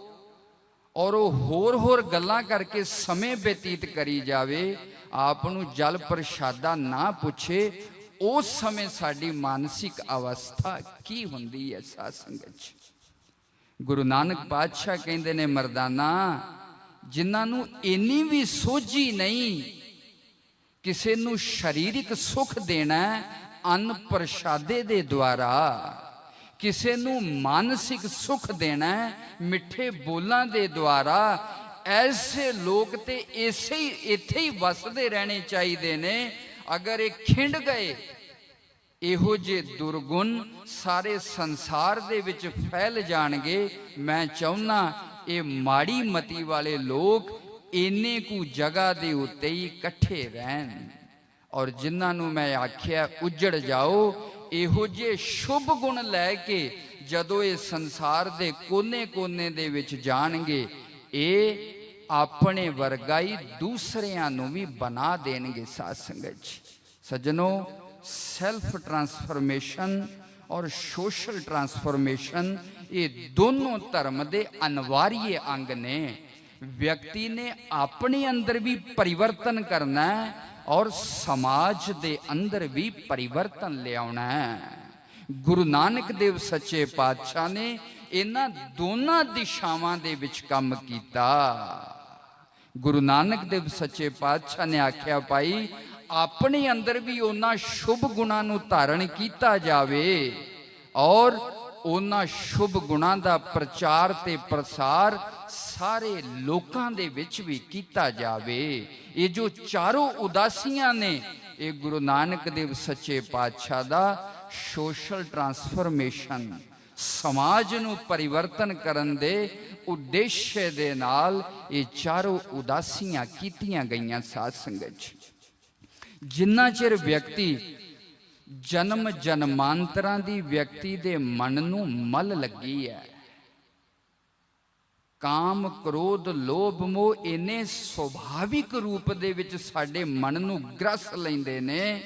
ਔਰ ਉਹ ਹੋਰ ਗੱਲਾਂ ਕਰਕੇ ਸਮੇਂ ਬਤੀਤ ਕਰੀ ਜਾਵੇ, ਆਪ ਨੂੰ ਜਲ ਪ੍ਰਸ਼ਾਦਾ ਨਾ ਪੁੱਛੇ, ਉਸ ਸਮੇਂ ਸਾਡੀ ਮਾਨਸਿਕ ਅਵਸਥਾ ਕੀ ਹੁੰਦੀ ਹੈ ਸਾਧ ਸੰਗਤ ਜੀ। ਗੁਰੂ ਨਾਨਕ ਪਾਤਸ਼ਾਹ ਕਹਿੰਦੇ ਨੇ, ਮਰਦਾਨਾ, ਜਿਨ੍ਹਾਂ ਨੂੰ ਇੰਨੀ ਵੀ ਸੋਝੀ ਨਹੀਂ ਕਿਸੇ ਨੂੰ ਸਰੀਰਕ ਸੁੱਖ ਦੇਣਾ ਅੰਨ ਪ੍ਰਸ਼ਾਦੇ ਦੇ ਦੁਆਰਾ, ਕਿਸੇ ਨੂੰ ਮਾਨਸਿਕ ਸੁੱਖ ਦੇਣਾ ਮਿੱਠੇ ਬੋਲਾਂ ਦੇ ਦੁਆਰਾ, ਐਸੇ ਲੋਕ ਤੇ ਇੱਥੇ ਹੀ ਵਸਦੇ ਰਹਿਣੇ ਚਾਹੀਦੇ ਨੇ। ਅਗਰ ਇਹ ਖਿੰਡ ਗਏ, ਇਹੋ ਜਿਹੇ ਦੁਰਗੁਣ ਸਾਰੇ ਸੰਸਾਰ ਦੇ ਵਿੱਚ ਫੈਲ ਜਾਣਗੇ। ਮੈਂ ਚਾਹੁੰਦਾ ਇਹ ਮਾੜੀ ਮਤੀ ਵਾਲੇ ਲੋਕ ਇੰਨੇ ਕੁ ਜਗ੍ਹਾ ਦੇ ਉੱਤੇ ਹੀ ਇਕੱਠੇ ਰਹਿਣ, ਔਰ ਜਿਨ੍ਹਾਂ ਨੂੰ ਮੈਂ ਆਖਿਆ ਉੱਜੜ ਜਾਓ, ਇਹੋ ਜਿਹੇ ਸ਼ੁਭ ਗੁਣ ਲੈ ਕੇ ਜਦੋਂ ਇਹ ਸੰਸਾਰ ਦੇ ਕੋਨੇ-ਕੋਨੇ ਦੇ ਵਿੱਚ ਜਾਣਗੇ, ਇਹ ਆਪਣੇ ਵਰਗਾ ਹੀ ਦੂਸਰਿਆਂ ਨੂੰ ਵੀ ਬਣਾ ਦੇਣਗੇ। ਸਾਧ ਸੰਗਤ ਜੀ, ਸੱਜਣੋ, ਸੈਲਫ ਟਰਾਂਸਫਰਮੇਸ਼ਨ ਔਰ ਸੋਸ਼ਲ ਟਰਾਂਸਫਰਮੇਸ਼ਨ, ਇਹ ਦੋਨੋਂ ਧਰਮ ਦੇ ਅਨਿਵਾਰੀ ਅੰਗ ਨੇ। ਵਿਅਕਤੀ ਨੇ ਆਪਣੇ ਅੰਦਰ ਵੀ ਪਰਿਵਰਤਨ ਕਰਨਾ ਹੈ ਔਰ ਸਮਾਜ ਦੇ ਅੰਦਰ ਵੀ ਪਰਿਵਰਤਨ ਲਿਆਉਣਾ ਹੈ। ਗੁਰੂ ਨਾਨਕ ਦੇਵ ਸੱਚੇ ਪਾਤਸ਼ਾਹ ਨੇ ਇਹਨਾਂ ਦੋਨਾਂ ਦਿਸ਼ਾਵਾਂ ਦੇ ਵਿੱਚ ਕੰਮ ਕੀਤਾ। ਗੁਰੂ ਨਾਨਕ ਦੇਵ ਸੱਚੇ ਪਾਤਸ਼ਾਹ ਨੇ ਆਖਿਆ, ਭਾਈ ਆਪਣੇ ਅੰਦਰ ਵੀ ਉਹਨਾਂ ਸ਼ੁਭ ਗੁਣਾਂ ਨੂੰ ਧਾਰਨ ਕੀਤਾ ਜਾਵੇ ਔਰ ਉਹਨਾਂ ਸ਼ੁਭ ਗੁਣਾਂ ਦਾ ਪ੍ਰਚਾਰ ਤੇ ਪ੍ਰਸਾਰ ਸਾਰੇ ਲੋਕਾਂ ਦੇ ਵਿੱਚ ਵੀ ਕੀਤਾ ਜਾਵੇ। ਇਹ ਜੋ ਚਾਰੋਂ ਉਦਾਸੀਆਂ ਨੇ, ਇਹ ਗੁਰੂ ਨਾਨਕ ਦੇਵ ਸੱਚੇ ਪਾਤਸ਼ਾਹ ਦਾ ਸੋਸ਼ਲ ਟਰਾਂਸਫਰਮੇਸ਼ਨ, ਸਮਾਜ ਨੂੰ ਪਰਿਵਰਤਨ ਕਰਨ ਦੇ ਉਦੇਸ਼ ਦੇ ਨਾਲ ਇਹ ਚਾਰੋਂ ਉਦਾਸੀਆਂ ਕੀਤੀਆਂ ਗਈਆਂ। ਸਾਧ ਸੰਗਤ ਜੀ, ਜਿੰਨਾ ਚਿਰ ਵਿਅਕਤੀ ਜਨਮ ਜਨਮਾਂਤਰਾਂ ਦੀ ਵਿਅਕਤੀ ਦੇ ਮਨ ਨੂੰ ਮਲ ਲੱਗੀ ਹੈ, ਕਾਮ ਕ੍ਰੋਧ ਲੋਭ ਮੋਹ ਇੰਨੇ ਸੁਭਾਵਿਕ ਰੂਪ ਦੇ ਵਿੱਚ ਸਾਡੇ ਮਨ ਨੂੰ ਗ੍ਰਸ ਲੈਂਦੇ ਨੇ,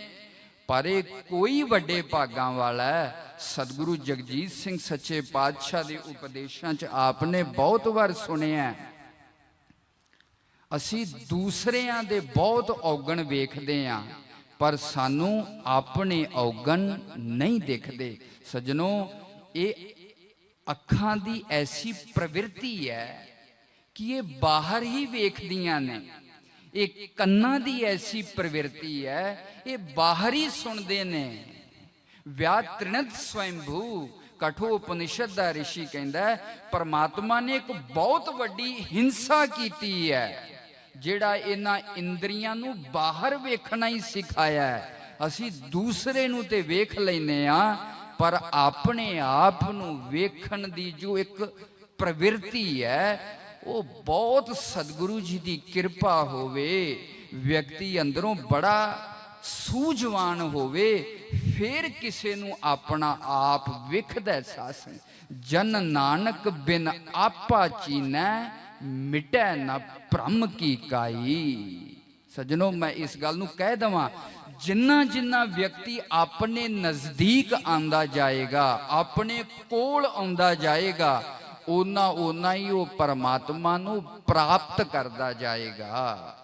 ਪਰ ਇਹ ਕੋਈ ਵੱਡੇ ਭਾਗਾਂ ਵਾਲਾ ਹੈ। ਸਤਿਗੁਰੂ ਜਗਜੀਤ ਸਿੰਘ ਸੱਚੇ ਪਾਤਸ਼ਾਹ ਦੇ ਉਪਦੇਸ਼ਾਂ 'ਚ ਆਪਨੇ ਬਹੁਤ ਵਾਰ ਸੁਣਿਆ, ਅਸੀਂ ਦੂਸਰਿਆਂ ਦੇ ਬਹੁਤ ਔਗਣ ਵੇਖਦੇ ਹਾਂ, ਪਰ ਸਾਨੂੰ ਆਪਣੇ ਔਗਣ ਨਹੀਂ ਦਿਖਦੇ। ਸੱਜਣੋ, ਇਹ ਅੱਖਾਂ ਦੀ ਐਸੀ ਪ੍ਰਵਿਰਤੀ ਹੈ ਕਿ ਇਹ ਬਾਹਰ ਹੀ ਵੇਖਦੀਆਂ ਨੇ। ਇਹ ਕੰਨਾਂ ਦੀ ਐਸੀ ਪ੍ਰਵਿਰਤੀ ਹੈ, ਇਹ ਬਾਹਰ ਹੀ ਸੁਣਦੇ ਨੇ। ਵਿਆਹ ਤ੍ਰਿਣਤ ਸਵੈੰਭੂ, ਕਠੋ ਉਪਨਿਸ਼ਦ ਦਾ ਰਿਸ਼ੀ ਕਹਿੰਦਾ, ਪਰਮਾਤਮਾ ਨੇ ਇੱਕ ਬਹੁਤ ਵੱਡੀ ਹਿੰਸਾ ਕੀਤੀ ਹੈ, ਜਿਹੜਾ ਇਹਨਾਂ ਇੰਦਰੀਆਂ ਨੂੰ ਬਾਹਰ ਵੇਖਣਾ ਹੀ ਸਿਖਾਇਆ ਹੈ। ਅਸੀਂ ਦੂਸਰੇ ਨੂੰ ਤੇ ਵੇਖ ਲੈਨੇ ਆ, ਪਰ ਆਪਣੇ ਆਪ ਨੂੰ ਵੇਖਣ ਦੀ ਜੋ ਇੱਕ ਪ੍ਰਵਿਰਤੀ ਹੈ, ਉਹ ਬਹੁਤ ਸਤਿਗੁਰੂ ਜੀ ਦੀ ਕਿਰਪਾ ਹੋਵੇ, ਵਿਅਕਤੀ ਅੰਦਰੋਂ ਬੜਾ ਸੂਝਵਾਨ ਹੋਵੇ, ਫਿਰ ਕਿਸੇ ਨੂੰ ਆਪਣਾ ਆਪ ਵਿਖਦਾ। ਸਾਸਨ ਜਨ ਨਾਨਕ ਬਿਨ ਆਪਾ ਚੀਨੈ, ਮਿਟੈ ਨਾ ਭ੍ਰਮ ਕੀ ਕਾਈ। ਸੱਜਣੋ, ਮੈਂ ਇਸ ਗੱਲ ਨੂੰ ਕਹਿ ਦਵਾਂ, ਜਿੰਨਾ ਜਿੰਨਾ ਵਿਅਕਤੀ ਆਪਣੇ ਨਜ਼ਦੀਕ ਆਂਦਾ ਜਾਏਗਾ, ਆਪਣੇ ਕੋਲ ਆਉਂਦਾ ਜਾਏਗਾ, ਓਨਾ ਹੀ ਉਹ ਪਰਮਾਤਮਾ ਨੂੰ ਪ੍ਰਾਪਤ ਕਰਦਾ ਜਾਏਗਾ।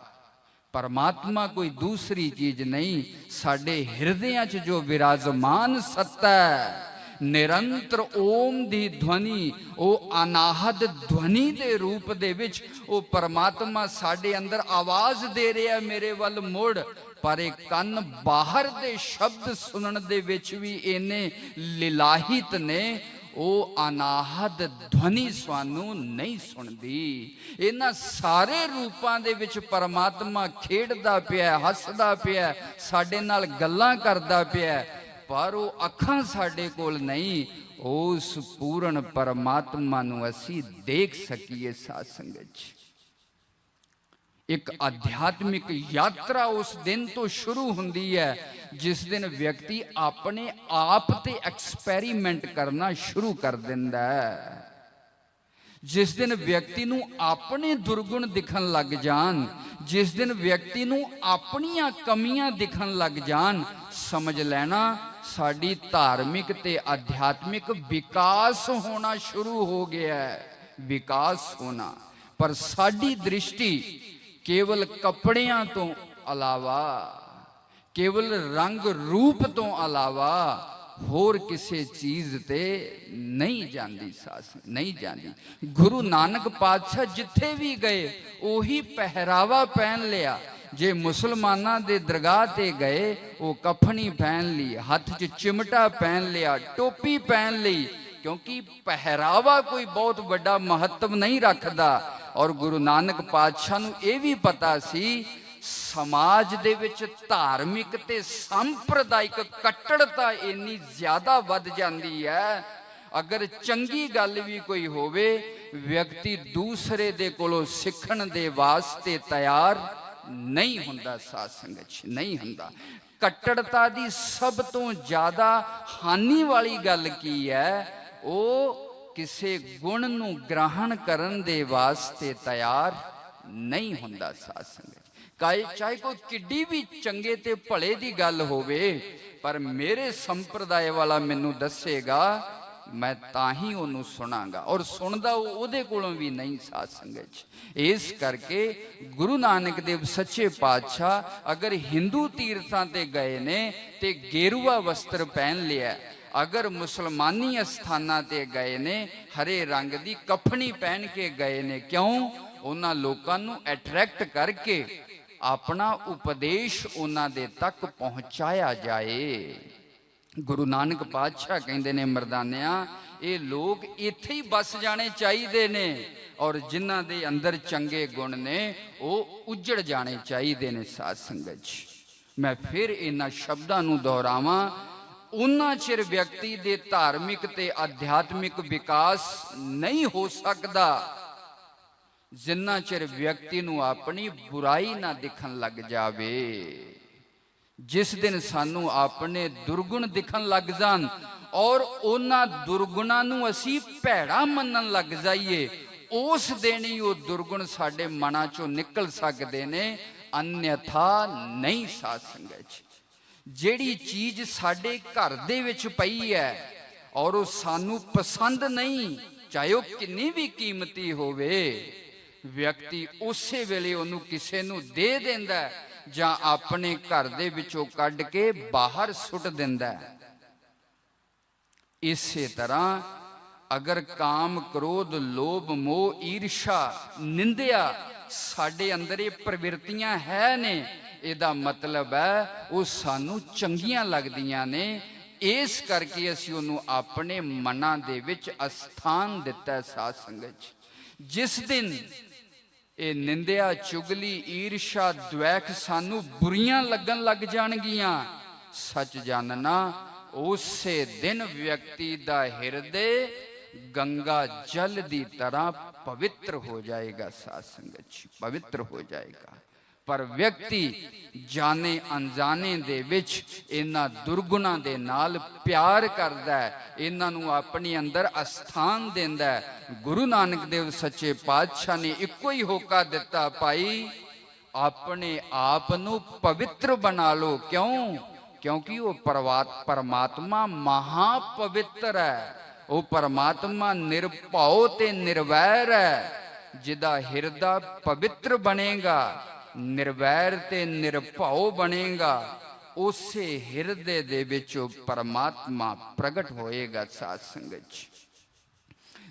ਪਰਮਾਤਮਾ ਕੋਈ ਦੂਸਰੀ ਚੀਜ਼ ਨਹੀਂ, ਸਾਡੇ ਹਿਰਦਿਆਂ 'ਚ ਜੋ ਵਿਰਾਜਮਾਨ ਸੱਤਾ ਹੈ, ਨਿਰੰਤਰ ਓਮ ਦੀ ਧਵਨੀ, ਉਹ ਅਨਾਹਦ ਧਵਨੀ ਦੇ ਰੂਪ ਦੇ ਵਿੱਚ ਉਹ ਪਰਮਾਤਮਾ ਸਾਡੇ ਅੰਦਰ ਆਵਾਜ਼ ਦੇ ਰਿਹਾ, ਮੇਰੇ ਵੱਲ ਮੁੜ। ਪਰ ਇਹ ਕੰਨ ਬਾਹਰ ਦੇ ਸ਼ਬਦ ਸੁਣਨ ਦੇ ਵਿੱਚ ਵੀ ਇੰਨੇ ਲਿਲਾਹਿਤ ਨੇ, ਉਹ ਅਨਾਹਦ ਧਵਨੀ ਸਾਨੂੰ ਨਹੀਂ ਸੁਣਦੀ। ਇਹਨਾਂ ਸਾਰੇ ਰੂਪਾਂ ਦੇ ਵਿੱਚ ਪਰਮਾਤਮਾ ਖੇਡਦਾ ਪਿਆ, ਹੱਸਦਾ ਪਿਆ, ਸਾਡੇ ਨਾਲ ਗੱਲਾਂ ਕਰਦਾ ਪਿਆ, ਪਰ ਉਹ ਅੱਖਾਂ ਸਾਡੇ ਕੋਲ ਨਹੀਂ। ਉਸ ਪੂਰਨ ਪਰਮਾਤਮਾ ਨੂੰ ਅਸੀਂ ਦੇਖ ਸਕੀਏ। ਸਾਧ ਸੰਗਤ ਜੀ, ਇੱਕ ਆਧਿਆਤਮਿਕ ਯਾਤਰਾ ਉਸ ਦਿਨ ਤੋਂ ਸ਼ੁਰੂ ਹੁੰਦੀ ਹੈ ਜਿਸ ਦਿਨ ਵਿਅਕਤੀ ਆਪਣੇ ਆਪ ਤੇ ਐਕਸਪੈਰੀਮੈਂਟ ਕਰਨਾ ਸ਼ੁਰੂ ਕਰ ਦਿੰਦਾ ਹੈ। ਜਿਸ ਦਿਨ ਵਿਅਕਤੀ ਨੂੰ ਆਪਣੇ ਦੁਰਗੁਣ ਦਿਖਣ ਲੱਗ ਜਾਣ, ਜਿਸ ਦਿਨ ਵਿਅਕਤੀ ਨੂੰ ਆਪਣੀਆਂ ਕਮੀਆਂ ਦਿਖਣ ਲੱਗ ਜਾਣ, ਸਮਝ ਲੈਣਾ ਸਾਡੀ ਧਾਰਮਿਕ ਤੇ ਆਧਿਆਤਮਿਕ ਵਿਕਾਸ ਹੋਣਾ ਸ਼ੁਰੂ ਹੋ ਗਿਆ ਹੈ। ਵਿਕਾਸ ਹੋਣਾ, ਪਰ ਸਾਡੀ ਦ੍ਰਿਸ਼ਟੀ ਕੇਵਲ ਕੱਪੜਿਆਂ ਤੋਂ ਇਲਾਵਾ, ਕੇਵਲ ਰੰਗ ਰੂਪ ਤੋਂ ਇਲਾਵਾ ਹੋਰ ਕਿਸੇ ਚੀਜ਼ ਤੇ ਨਹੀਂ ਜਾਂਦੀ। ਸਾਸ ਨਹੀਂ ਜਾਂਦੀ। ਗੁਰੂ ਨਾਨਕ ਪਾਤਸ਼ਾਹ ਜਿੱਥੇ ਵੀ ਗਏ ਉਹੀ ਪਹਿਰਾਵਾ ਪਹਿਨ ਲਿਆ। ਜੇ ਮੁਸਲਮਾਨਾਂ ਦੇ ਦਰਗਾਹ ਤੇ ਗਏ ਉਹ ਕਫਨੀ ਪਹਿਨ ਲਈ, ਹੱਥ 'ਚ ਚਿਮਟਾ ਪਹਿਨ ਲਿਆ, ਟੋਪੀ ਪਹਿਨ ਲਈ, ਕਿਉਂਕਿ ਪਹਿਰਾਵਾ ਕੋਈ ਬਹੁਤ ਵੱਡਾ ਮਹੱਤਵ ਨਹੀਂ ਰੱਖਦਾ। ਔਰ ਗੁਰੂ ਨਾਨਕ ਪਾਤਸ਼ਾਹ ਨੂੰ ਇਹ ਵੀ ਪਤਾ ਸੀ ਸਮਾਜ ਦੇ ਵਿੱਚ ਧਾਰਮਿਕ ਤੇ ਸੰਪਰਦਾਇਕ ਕੱਟੜਤਾ ਇੰਨੀ ਜ਼ਿਆਦਾ ਵੱਧ ਜਾਂਦੀ ਹੈ, ਅਗਰ ਚੰਗੀ ਗੱਲ ਵੀ ਕੋਈ ਹੋਵੇ ਵਿਅਕਤੀ ਦੂਸਰੇ ਦੇ ਕੋਲੋਂ ਸਿੱਖਣ ਦੇ ਵਾਸਤੇ ਤਿਆਰ ਨਹੀਂ ਹੁੰਦਾ। ਸਾਧ ਸੰਗਤ ਜੀ, ਨਹੀਂ ਹੁੰਦਾ। ਕੱਟੜਤਾ ਦੀ ਸਭ ਤੋਂ ਜ਼ਿਆਦਾ ਹਾਨੀ ਵਾਲੀ ਗੱਲ ਕੀ ਹੈ? ਉਹ ਕਿਸੇ ਗੁਣ ਨੂੰ ਗ੍ਰਹਿਣ ਕਰਨ ਦੇ ਵਾਸਤੇ ਤਿਆਰ ਨਹੀਂ ਹੁੰਦਾ। ਸਾਧ ਸੰਗਤ, ਚਾਹੇ ਕੋਈ ਕਿੱਡੀ ਵੀ ਚੰਗੇ ਤੇ ਭਲੇ ਦੀ ਗੱਲ ਹੋਵੇ, ਪਰ ਮੇਰੇ ਸੰਪਰਦਾਇ ਵਾਲਾ ਮੈਨੂੰ ਦੱਸੇਗਾ ਮੈਂ ਤਾਂ ਹੀ ਉਹਨੂੰ ਸੁਣਾਂਗਾ, ਔਰ ਸੁਣਦਾ ਉਹਦੇ ਕੋਲੋਂ ਵੀ ਨਹੀਂ। ਸਾਧ ਸੰਗਤ, ਇਸ ਕਰਕੇ ਗੁਰੂ ਨਾਨਕ ਦੇਵ ਸੱਚੇ ਪਾਤਸ਼ਾਹ ਅਗਰ ਹਿੰਦੂ ਤੀਰਥਾਂ ਤੇ ਗਏ ਨੇ ਤੇ ਗੇਰੂਆ ਵਸਤਰ ਪਹਿਨ ਲਿਆ, ਅਗਰ ਮੁਸਲਮਾਨੀ ਅਸਥਾਨਾਂ ਤੇ ਗਏ ਨੇ ਹਰੇ ਰੰਗ ਦੀ ਕਫਨੀ ਪਹਿਨ ਕੇ ਗਏ ਨੇ। ਕਿਉਂ? ਉਹਨਾਂ ਲੋਕਾਂ ਨੂੰ ਅਟਰੈਕਟ ਕਰਕੇ ਆਪਣਾ ਉਪਦੇਸ਼ ਉਹਨਾਂ ਦੇ ਤੱਕ ਪਹੁੰਚਾਇਆ ਜਾਏ। ਗੁਰੂ ਨਾਨਕ ਪਾਤਸ਼ਾਹ ਕਹਿੰਦੇ ਨੇ ਮਰਦਾਨਿਆਂ, ਇਹ ਲੋਕ ਇੱਥੇ ਹੀ ਬਸ ਜਾਣੇ ਚਾਹੀਦੇ ਨੇ, ਔਰ ਜਿਨ੍ਹਾਂ ਦੇ ਅੰਦਰ ਚੰਗੇ ਗੁਣ ਨੇ ਉਹ ਉੱਜੜ ਜਾਣੇ ਚਾਹੀਦੇ ਨੇ। ਸਾਧ ਸੰਗਤ ਜੀ, ਮੈਂ ਫਿਰ ਇਹਨਾਂ ਸ਼ਬਦਾਂ ਨੂੰ ਦੁਹਰਾਵਾਂ, ਉਹਨਾਂ ਚਿਰ ਵਿਅਕਤੀ ਦੇ ਧਾਰਮਿਕ ਤੇ ਆਧਿਆਤਮਿਕ ਵਿਕਾਸ ਨਹੀਂ ਹੋ ਸਕਦਾ ਜਿੰਨਾ ਚਿਰ ਵਿਅਕਤੀ ਨੂੰ ਆਪਣੀ ਬੁਰਾਈ ਨਾ ਦਿਖਣ ਲੱਗ ਜਾਵੇ। ਜਿਸ ਦਿਨ ਸਾਨੂੰ ਆਪਣੇ ਦੁਰਗੁਣ ਦਿਖਣ ਲੱਗ ਜਾਣ ਔਰ ਉਹਨਾਂ ਦੁਰਗੁਣਾਂ ਨੂੰ ਅਸੀਂ ਭੈੜਾ ਮੰਨਣ ਲੱਗ ਜਾਈਏ, ਉਸ ਦਿਨ ਹੀ ਉਹ ਦੁਰਗੁਣ ਸਾਡੇ ਮਨਾਂ ਚੋਂ ਨਿਕਲ ਸਕਦੇ ਨੇ, ਅਨਯਥਾ ਨਹੀਂ। ਸਾਧ ਸੰਗਤ, ਜਿਹੜੀ ਚੀਜ਼ ਸਾਡੇ ਘਰ ਦੇ ਵਿੱਚ ਪਈ ਹੈ ਔਰ ਉਹ ਸਾਨੂੰ ਪਸੰਦ ਨਹੀਂ, ਚਾਹੇ ਉਹ ਕਿੰਨੀ ਵੀ ਕੀਮਤੀ ਹੋਵੇ, ਵਿਅਕਤੀ ਉਸੇ ਵੇਲੇ ਉਹਨੂੰ ਕਿਸੇ ਨੂੰ ਦੇ ਦਿੰਦਾ ਜਾਂ ਆਪਣੇ ਘਰ ਦੇ ਵਿੱਚੋਂ ਕੱਢ ਕੇ ਬਾਹਰ ਸੁੱਟ ਦਿੰਦਾ। ਇਸੇ ਤਰ੍ਹਾਂ ਅਗਰ ਕਾਮ, ਕ੍ਰੋਧ, ਲੋਭ, ਮੋਹ, ਈਰਸ਼ਾ, ਨਿੰਦਿਆ ਸਾਡੇ ਅੰਦਰ ਇਹ ਪ੍ਰਵਿਰਤੀਆਂ ਹੈ ਨੇ, ਇਹਦਾ ਮਤਲਬ ਹੈ ਉਹ ਸਾਨੂੰ ਚੰਗੀਆਂ ਲੱਗਦੀਆਂ ਨੇ, ਇਸ ਕਰਕੇ ਅਸੀਂ ਉਹਨੂੰ ਆਪਣੇ ਮਨਾਂ ਦੇ ਵਿੱਚ ਅਸਥਾਨ ਦਿੱਤਾ। ਸਾਧ ਸੰਗਤ, ਜਿਸ ਦਿਨ ਇਹ ਨਿੰਦਿਆ, ਚੁਗਲੀ, ਈਰਸ਼ਾ, ਦ્વੈਖ ਸਾਨੂੰ ਬੁਰੀਆਂ ਲੱਗਣ ਲੱਗ ਜਾਣਗੀਆਂ, ਸੱਚ ਜਾਣਨਾ ਉਸੇ ਦਿਨ ਵਿਅਕਤੀ ਦਾ ਹਿਰਦੇ ਗੰਗਾ ਜਲ ਦੀ ਤਰ੍ਹਾਂ ਪਵਿੱਤਰ ਹੋ ਜਾਏਗਾ। ਸਾਧ ਸੰਗਤ, ਪਵਿੱਤਰ ਹੋ ਜਾਏਗਾ। ਪਰ ਵਿਅਕਤੀ ਜਾਣੇ ਅਣਜਾਣੇ ਦੇ ਵਿੱਚ ਇਹਨਾਂ ਦੁਰਗੁਣਾਂ ਦੇ ਨਾਲ ਪਿਆਰ ਕਰਦਾ ਹੈ, ਇਹਨਾਂ ਨੂੰ ਆਪਣੇ ਅੰਦਰ ਅਸਥਾਨ ਦਿੰਦਾ ਹੈ। ਗੁਰੂ ਨਾਨਕ ਦੇਵ ਸੱਚੇ ਪਾਤਸ਼ਾਹ ਨੇ ਇੱਕੋ ਹੀ ਹੋਕਾ ਦਿੱਤਾ, ਭਾਈ ਆਪਣੇ ਆਪ ਨੂੰ ਪਵਿੱਤਰ ਬਣਾ ਲਓ। ਕਿਉਂ? ਕਿਉਂਕਿ ਉਹ ਪਰਮਾਤਮਾ ਮਹਾ ਪਵਿੱਤਰ ਹੈ। ਉਹ ਪਰਮਾਤਮਾ ਨਿਰਭਉ ਤੇ ਨਿਰਵੈਰ ਹੈ। ਜਿਹਦਾ ਹਿਰਦਾ ਪਵਿੱਤਰ ਬਣੇਗਾ, ਨਿਰਵੈਰ ਤੇ ਨਿਰਭਉ ਬਣੇਗਾ, ਉਸੇ ਹਿਰਦੇ ਦੇ ਵਿੱਚ ਪਰਮਾਤਮਾ ਪ੍ਰਗਟ ਹੋਏਗਾ। ਸਾਧ ਸੰਗਤ,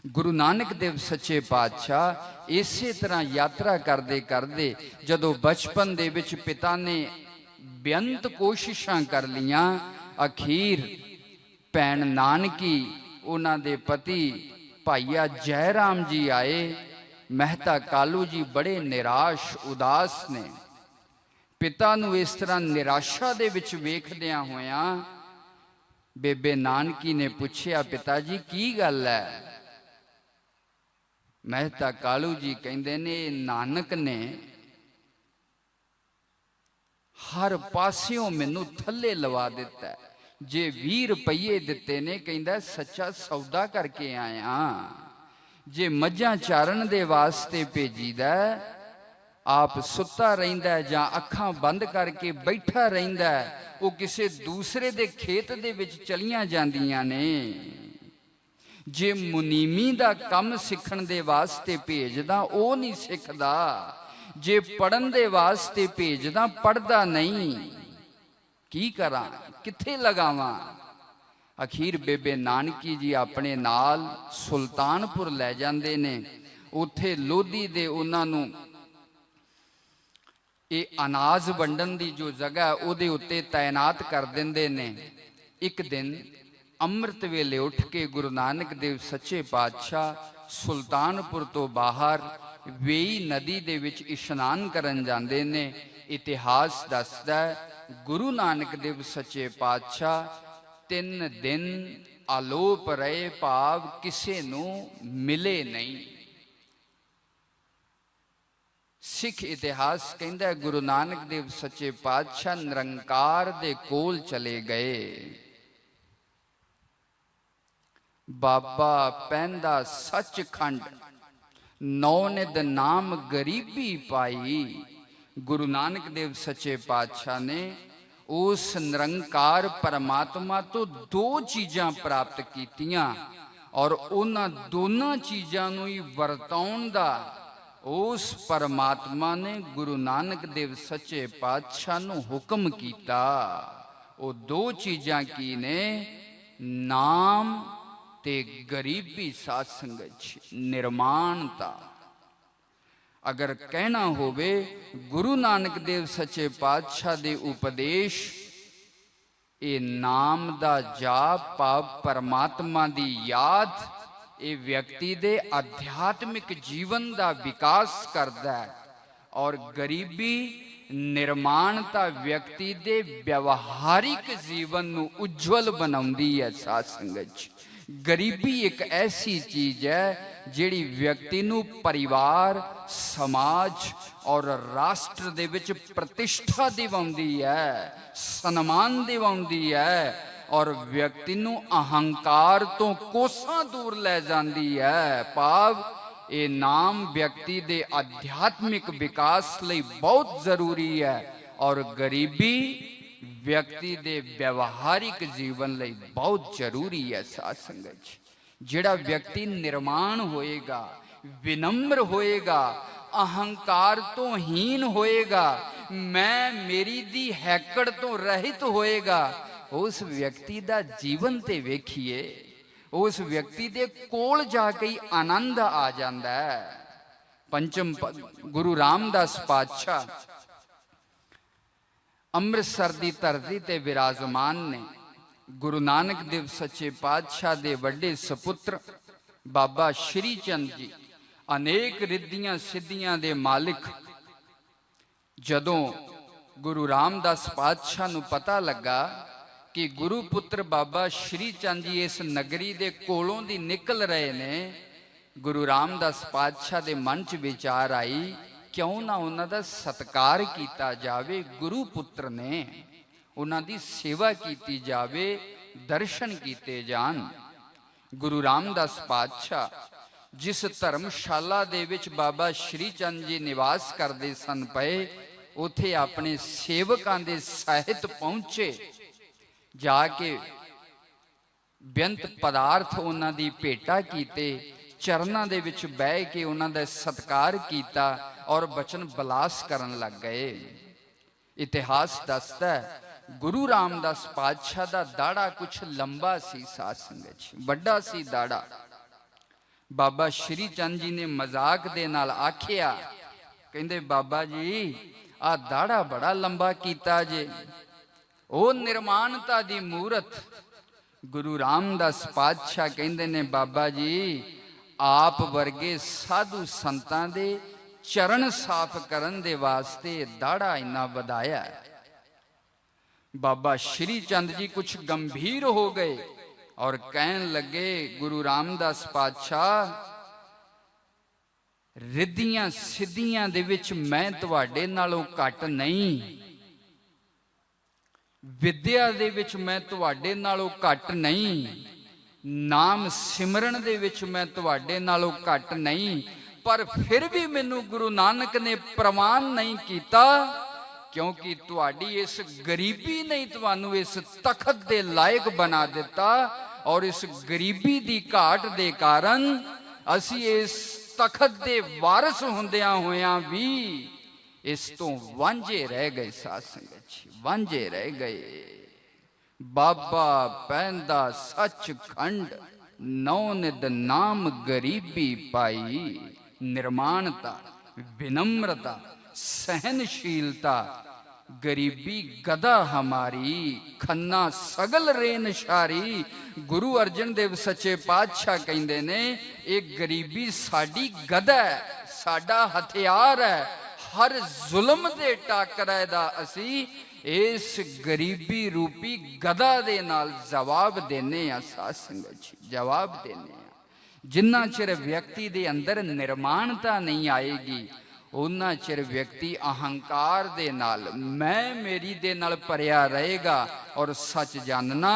ਗੁਰੂ ਨਾਨਕ ਦੇਵ ਸੱਚੇ ਪਾਤਸ਼ਾਹ ਇਸੇ ਤਰ੍ਹਾਂ ਯਾਤਰਾ ਕਰਦੇ ਕਰਦੇ ਜਦੋਂ ਬਚਪਨ ਦੇ ਵਿੱਚ ਪਿਤਾ ਨੇ ਬੇਅੰਤ ਕੋਸ਼ਿਸ਼ਾਂ ਕਰ ਲੀਆਂ, ਅਖੀਰ ਭੈਣ ਨਾਨਕੀ, ਉਹਨਾਂ ਦੇ ਪਤੀ ਭਾਈਆ ਜੈ ਰਾਮ ਜੀ ਆਏ। ਮਹਿਤਾ ਕਾਲੂ ਜੀ ਬੜੇ ਨਿਰਾਸ਼ ਉਦਾਸ ਨੇ। ਪਿਤਾ ਨੂੰ ਇਸ ਤਰ੍ਹਾਂ ਨਿਰਾਸ਼ਾ ਦੇ ਵਿੱਚ ਵੇਖਦਿਆਂ ਹੋਇਆਂ ਬੇਬੇ ਨਾਨਕੀ ਨੇ ਪੁੱਛਿਆ, ਪਿਤਾ ਜੀ ਕੀ ਗੱਲ ਹੈ? ਮਹਿਤਾ ਕਾਲੂ ਜੀ ਕਹਿੰਦੇ ਨੇ, ਨਾਨਕ ਨੇ हर पासियों मैनू थल्ले लवा दिता है। जे 20 रुपये दिते ने कहंदा सच्चा सौदा करके आया। जे मझां चारण दे वास्ते भेजीदा आप सुता रहिंदा जां अखां बंद करके बैठा रहिंदा, वो किसी दूसरे दे खेत दे विच चलियां जांदियां ने। जे मुनीमी दा कम सिखण दे वास्ते भेजदा वो नहीं सिखदा, जे पढ़न दे वास्ते भेजदा पढ़दा नहीं। की करां किथे लगावां? अखीर बेबे नानकी जी अपने नाल सुल्तानपुर लै जांदे ने। उत्थे लोधी दे उन्हां नूं ये अनाज वंडन दी जो जगह उहदे उत्ते तैनात कर दिंदे ने। एक दिन अमृत वेले उठ के गुरु नानक देव सच्चे पातशाह सुल्तानपुर तो बाहर वेई नदी दे विच इशनान करन जांदे ने। इतिहास दसदा गुरु नानक देव सच्चे पातशाह 3 दिन आलोप रहे, भाव किसे नूं मिले नहीं। सिख इतिहास कहता है गुरु नानक देव सच्चे पातशाह निरंकार दे कोल चले गए। बाबा पहनदा सचखंड, नौनिध नाम गरीबी पाई। गुरु नानक देव सच्चे पातशाह ने उस निरंकार परमात्मा तो 2 चीज़ां प्राप्त कीतियां और उन्हां दोनों चीज़ां नूं ही वरताउण दा उस परमात्मा ने गुरु नानक देव सच्चे पातशाह नूं हुक्म कीता। वो 2 चीज़ां की ने? नाम ते गरीबी। साध संगत निर्माणता अगर कहना होवे गुरु नानक देव सच्चे पातशाह दे उपदेश, ये नाम दा जाप भाव परमात्मा दी याद, ये व्यक्ति दे आध्यात्मिक जीवन दा विकास करदा है। और गरीबी निर्माणता व्यक्ति दे व्यवहारिक जीवन नूं उज्जवल बनाउंदी है। साध संगत गरीबी एक ऐसी चीज है जिहड़ी व्यक्ति नूं परिवार, समाज और राष्ट्र दे विच प्रतिष्ठा दिवाउंदी है, सन्मान दिवाउंदी है और व्यक्ति नूं अहंकार तो कोसां दूर ले जाती है। भाव ये नाम व्यक्ति दे आध्यात्मिक विकास लई बहुत जरूरी है और गरीबी व्यक्ति दे व्यवहारिक जीवन लई बहुत जरूरी है। साध संगत जिहड़ा व्यक्ति निर्माण होएगा, विनम्र होएगा, अहंकार तो हीन होएगा, मैं मेरी दी हैकड़ तो रहित होएगा, उस व्यक्ति दा जीवन ते वेखिए, उस व्यक्ति दे कोल जाके ही आनंद आ जाता है। पंचम गुरु रामदास पातशाह अमृतसर दी धरती ते विराजमान ने। गुरु नानक देव सच्चे पातशाह दे वड्डे सपुत्र बाबा श्री चंद जी अनेक रिद्धियां सिद्धियां दे मालिक। जदों गुरु रामदास पातशाह नूं पता लगा कि गुरु पुत्र बाबा श्री चंद जी इस नगरी दे कोलों दी निकल रहे ने, गुरु रामदास पातशाह दे मन च विचार आई क्यों ना उन्हां दा सत्कार कीता जावे। गुरु पुत्र ने उन्हां दी सेवा कीती जावे, दर्शन कीते जान। गुरु रामदास पातशाह जिस धर्मशाला दे विच बाबा श्री चंद जी निवास करते सन पए, उथे अपने सेवकां दे सहित पहुंचे। जाके बेअंत पदार्थ उन्हां दी भेटा कीते, चरनां दे विच बह के उन्हां दा सत्कार कीता और बचन बलास करन लग गए। इतिहास दसदा है गुरु रामदास पातशाह दा दाड़ा कुछ लंबा सी, साध संगत बड़ा सी दाड़ा। बाबा श्री चंद जी ने मजाक दे नाल आखिया, कहंदे बाबा जी आ दाड़ा बड़ा लंबा कीता जे, ओ निर्माणता दी मूरत। गुरु रामदास पातशाह कहंदे ने बाबा जी आप वर्गे साधु संतां दे चरण साफ करन दे वास्ते दाड़ा इन्ना वधाया है। बाबा श्री चंद जी कुछ गंभीर हो गए और कहन लगे गुरु रामदास पातशाह रिद्धियां सिद्धियां दे विच मैं तुहाडे नालों घट नहीं, ਵਿਦਿਆ ਦੇ ਵਿੱਚ ਮੈਂ ਤੁਹਾਡੇ ਨਾਲੋਂ ਘੱਟ ਨਹੀਂ, ਨਾਮ ਸਿਮਰਨ ਦੇ ਵਿੱਚ ਮੈਂ ਤੁਹਾਡੇ ਨਾਲੋਂ ਘੱਟ ਨਹੀਂ, ਪਰ ਫਿਰ ਵੀ ਮੈਨੂੰ ਗੁਰੂ ਨਾਨਕ ਨੇ ਪ੍ਰਵਾਨ ਨਹੀਂ ਕੀਤਾ, ਕਿਉਂਕਿ ਤੁਹਾਡੀ ਇਸ ਗਰੀਬੀ ਨੇ ਤੁਹਾਨੂੰ ਇਸ ਤਖਤ ਦੇ ਲਾਇਕ ਬਣਾ ਦਿੱਤਾ, ਔਰ ਇਸ ਗਰੀਬੀ ਦੀ ਘਾਟ ਦੇ ਕਾਰਨ ਅਸੀਂ ਇਸ ਤਖਤ ਦੇ ਵਾਰਿਸ ਹੁੰਦਿਆਂ ਹੋਇਆਂ ਵੀ ਇਸ ਤੋਂ ਵਾਂਝੇ ਰਹਿ ਗਏ। ਸਾਧ ਸੰਗਤ ਜੀ, ਵਾਂਝੇ ਰਹਿ ਗਏ। ਬਾਬਾ ਪੈਂਦਾ ਸੱਚਖੰਡ, ਨੌ ਨਿਦ ਨਾਮ ਗਰੀਬੀ ਪਾਈ, ਨਿਰਮਾਣਤਾ, ਵਿਨम्रता, सहनशीलता, गरीबी गदा हमारी, खन्ना सगल रेन शारी। गुरु अर्जन देव सच्चे पातशाह कहते ने, एक गरीबी साडी गदा है, साडा हथियार है। हर जुल्म दे टाकरे दा असी इस गरीबी रूपी गदा दे नाल जवाब देने आ। साध संगत जी, जवाब देने आ। जिन्ना चिर व्यक्ति दे अंदर निर्माणता नहीं आएगी, उन्ना चिर व्यक्ति अहंकार दे नाल, मैं मेरी दे नाल भरिया रहेगा। और सच जानना,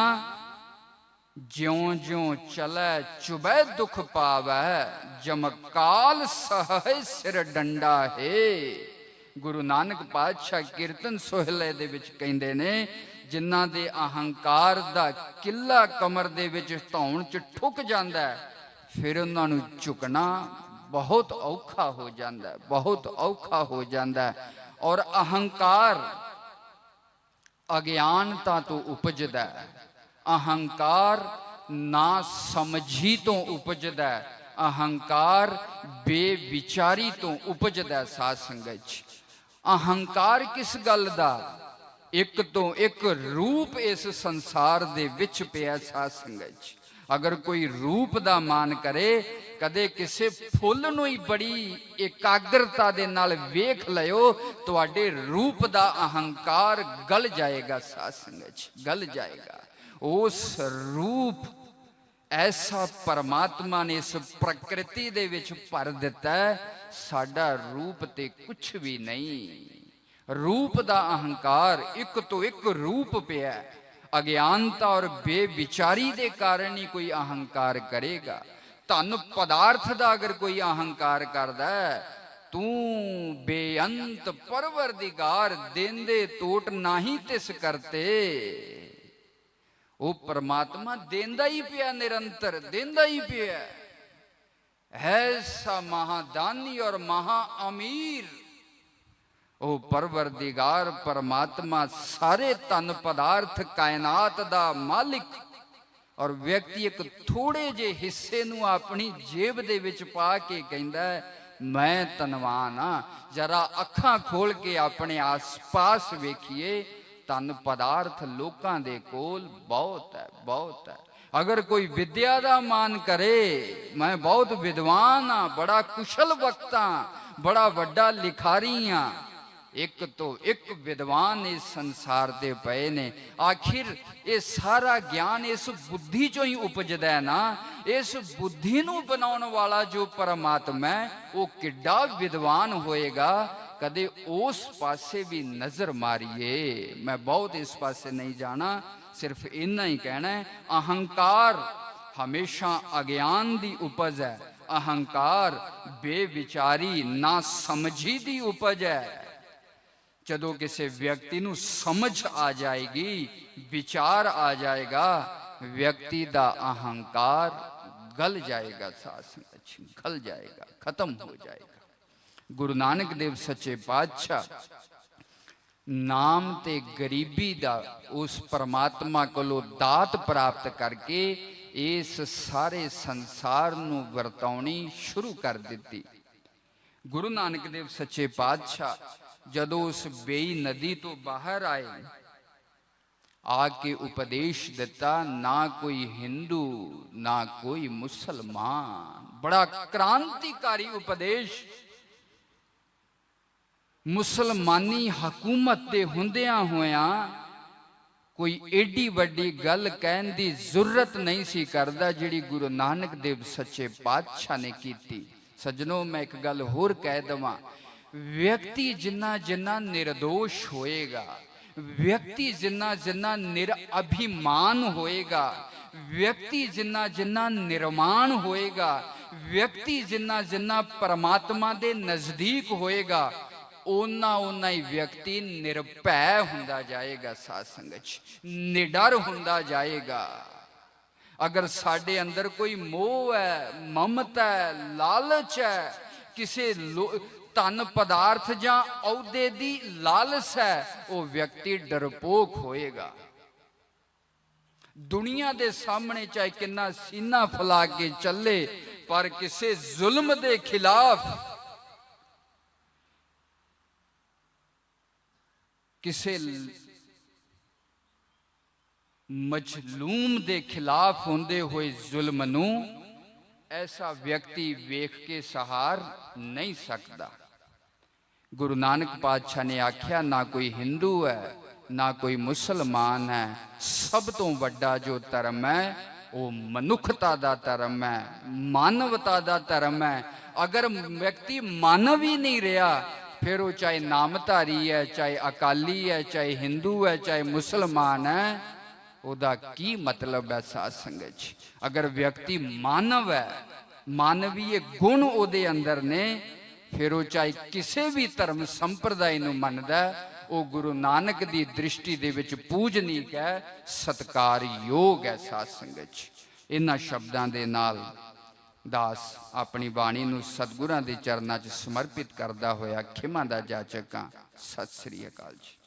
ज्यों ज्यों चलै चुभै दुख पावै, जमकाल सहै सिर डंडा है। गुरु नानक पातशाह कीर्तन सोहले दे विच कहंदे ने, जिन्हां दे अहंकार दा किला कमर दे विच धौण च ठुक जांदा है, फिर उन्हां नूं झुकना बहुत औखा हो जाता है, बहुत औखा हो जाता है। और अहंकार अज्ञानता तो उपजदा है, अहंकार ना समझी तो उपजदा है, अहंकार बेविचारी तो उपजदा है। साध संगत जी, अहंकार किस गल दा? एक तो एक रूप इस संसार दे विच पिया। साध संगत जी, अगर कोई रूप दा मान करे, कदे किसी फुल नूं ही बड़ी एकाग्रता दे नाल वेख लियो, तुहाडे रूप दा अहंकार गल जाएगा। साध संगत जी, गल जाएगा। उस रूप ऐसा परमात्मा ने इस प्रकृति दे विच भर दिता है, साडा रूप ते कुछ भी नहीं। रूप दा अहंकार, एक तो एक रूप पिया। अज्ञानता और बेविचारी दे कारण ही कोई अहंकार करेगा। धन पदार्थ दा अगर कोई अहंकार करदा है, तू बेअंत परवरदिगार, देंदे टोट नाही तिस करते। वो परमात्मा देंदा ही पिया, निरंतर देंदा ही पिया। ऐसा महादानी और महा अमीर ओ परवरदिगार परमात्मा, सारे धन पदार्थ कायनात दा मालिक। और व्यक्ति एक थोड़े जे हिस्से नूं अपनी जेब दे विच पा के कहंदा है, मैं धनवान हाँ। जरा अखां खोल के अपने आस पास वेखिए, धन पदार्थ लोकां दे कोल बहुत है, बहुत है। अगर कोई विद्या दा मान करे, मैं बहुत विद्वान हाँ, बड़ा कुशल वक्ता, बड़ा वड्डा लिखारी हाँ, एक तो एक विद्वान इस संसार दे पए ने। आखिर ये सारा ज्ञान इस बुद्धि चों ही उपजदा है ना। इस बुद्धि नूं बनाउण वाला जो परमात्मा है, वो किड्डा विद्वान होएगा। कदे उस पासे भी नजर मारिए। मैं बहुत इस पासे नहीं जाना, सिर्फ इन्ना ही कहना है, अहंकार हमेशा अज्ञान दी उपज है। अहंकार बेविचारी ना समझी दी उपज है। जदों किसी व्यक्ति नूं समझ आ जाएगी, विचार आ जाएगा, व्यक्ति दा अहंकार गल जाएगा। साथ संगत गल जाएगा, खत्म हो जाएगा। गुरु नानक देव सच्चे पातशाह नाम ते गरीबी दा उस परमात्मा कोलों दात प्राप्त करके इस सारे संसार नूं वरताउणी शुरू कर दिती। गुरु नानक देव सच्चे पातशाह जदों उस बेई नदी तो बाहर आए, आके उपदेश दिता, ना कोई हिंदू ना कोई मुसलमान। बड़ा क्रांतिकारी उपदेश। मुसलमानी हकूमत दे हुंदियां होयां कोई एडी वड्डी गल कहन दी जरूरत नहीं सी करदा, जिहड़ी गुरु नानक देव सच्चे पातशाह ने कीती। सज्जनों, मैं एक गल होर कह दवां, व्यक्ति जिन्ना जिन्ना निर्दोष होएगा, ਵਿਅਕਤੀ ਜਿੰਨਾ ਜਿੰਨਾ ਨਿਰਅਭਿਮਾਨ ਹੋਏਗਾ, ਵਿਅਕਤੀ ਜਿੰਨਾ ਜਿੰਨਾ ਨਿਰਮਾਣ ਹੋਏਗਾ, ਵਿਅਕਤੀ ਜਿੰਨਾ ਜਿੰਨਾ ਪਰਮਾਤਮਾ ਦੇ ਨਜ਼ਦੀਕ ਹੋਏਗਾ, ਓਨਾ ਓਨਾ ਹੀ ਵਿਅਕਤੀ ਨਿਰਭੈ ਹੁੰਦਾ ਜਾਏਗਾ। ਸਾਧ ਸੰਗਤ ਜੀ, ਨਿਡਰ ਹੁੰਦਾ ਜਾਏਗਾ। ਅਗਰ ਸਾਡੇ ਅੰਦਰ ਕੋਈ ਮੋਹ ਹੈ, ਮਮਤਾ ਹੈ, ਲਾਲਚ ਹੈ, ਕਿਸੇ ਧਨ ਪਦਾਰਥ ਜਾਂ ਅਹੁਦੇ ਦੀ ਲਾਲਚ ਹੈ, ਉਹ ਵਿਅਕਤੀ ਡਰਪੋਕ ਹੋਏਗਾ। ਦੁਨੀਆ ਦੇ ਸਾਹਮਣੇ ਚਾਹੇ ਕਿੰਨਾ ਸੀਨਾ ਫੈਲਾ ਕੇ ਚੱਲੇ, ਪਰ ਕਿਸੇ ਜ਼ੁਲਮ ਦੇ ਖਿਲਾਫ, ਕਿਸੇ ਮਜ਼ਲੂਮ ਦੇ ਖਿਲਾਫ ਹੁੰਦੇ ਹੋਏ ਜ਼ੁਲਮ ਨੂੰ ਐਸਾ ਵਿਅਕਤੀ ਵੇਖ ਕੇ ਸਹਾਰ ਨਹੀਂ ਸਕਦਾ। ਗੁਰੂ ਨਾਨਕ ਪਾਤਸ਼ਾਹ ਨੇ ਆਖਿਆ, ਨਾ ਕੋਈ ਹਿੰਦੂ ਹੈ, ਨਾ ਕੋਈ ਮੁਸਲਮਾਨ ਹੈ, ਸਭ ਤੋਂ ਵੱਡਾ ਜੋ ਧਰਮ ਹੈ ਉਹ ਮਨੁੱਖਤਾ ਦਾ ਧਰਮ ਹੈ, ਮਾਨਵਤਾ ਦਾ ਧਰਮ ਹੈ। ਅਗਰ ਵਿਅਕਤੀ ਮਾਨਵ ਹੀ ਨਹੀਂ ਰਿਹਾ, ਫਿਰ ਉਹ ਚਾਹੇ ਨਾਮਧਾਰੀ ਹੈ, ਚਾਹੇ ਅਕਾਲੀ ਹੈ, ਚਾਹੇ ਹਿੰਦੂ ਹੈ, ਚਾਹੇ ਮੁਸਲਮਾਨ ਹੈ, ਉਹਦਾ ਕੀ ਮਤਲਬ ਹੈ। ਸਾਧ ਸੰਗਤ ਜੀ, ਅਗਰ ਵਿਅਕਤੀ ਮਾਨਵ ਹੈ, ਮਾਨਵੀਏ ਗੁਣ ਉਹਦੇ ਅੰਦਰ ਨੇ, ਫਿਰ ਉਹ ਚਾਹੇ ਕਿਸੇ ਵੀ ਧਰਮ ਸੰਪਰਦਾਇ ਨੂੰ ਮੰਨਦਾ, ਉਹ ਗੁਰੂ ਨਾਨਕ ਦੀ ਦ੍ਰਿਸ਼ਟੀ ਦੇ ਵਿੱਚ ਪੂਜਨੀਕ ਹੈ, ਸਤਿਕਾਰਯੋਗ ਹੈ। ਸਾਧ ਸੰਗਤ ਜੀ, ਇਹਨਾਂ ਸ਼ਬਦਾਂ ਦੇ ਨਾਲ ਦਾਸ ਆਪਣੀ ਬਾਣੀ ਨੂੰ ਸਤਿਗੁਰਾਂ ਦੇ ਚਰਨਾਂ 'ਚ ਸਮਰਪਿਤ ਕਰਦਾ ਹੋਇਆ ਖਿਮਾ ਦਾ ਜਾਚਕ ਹਾਂ। ਸਤਿ ਸ੍ਰੀ ਅਕਾਲ ਜੀ।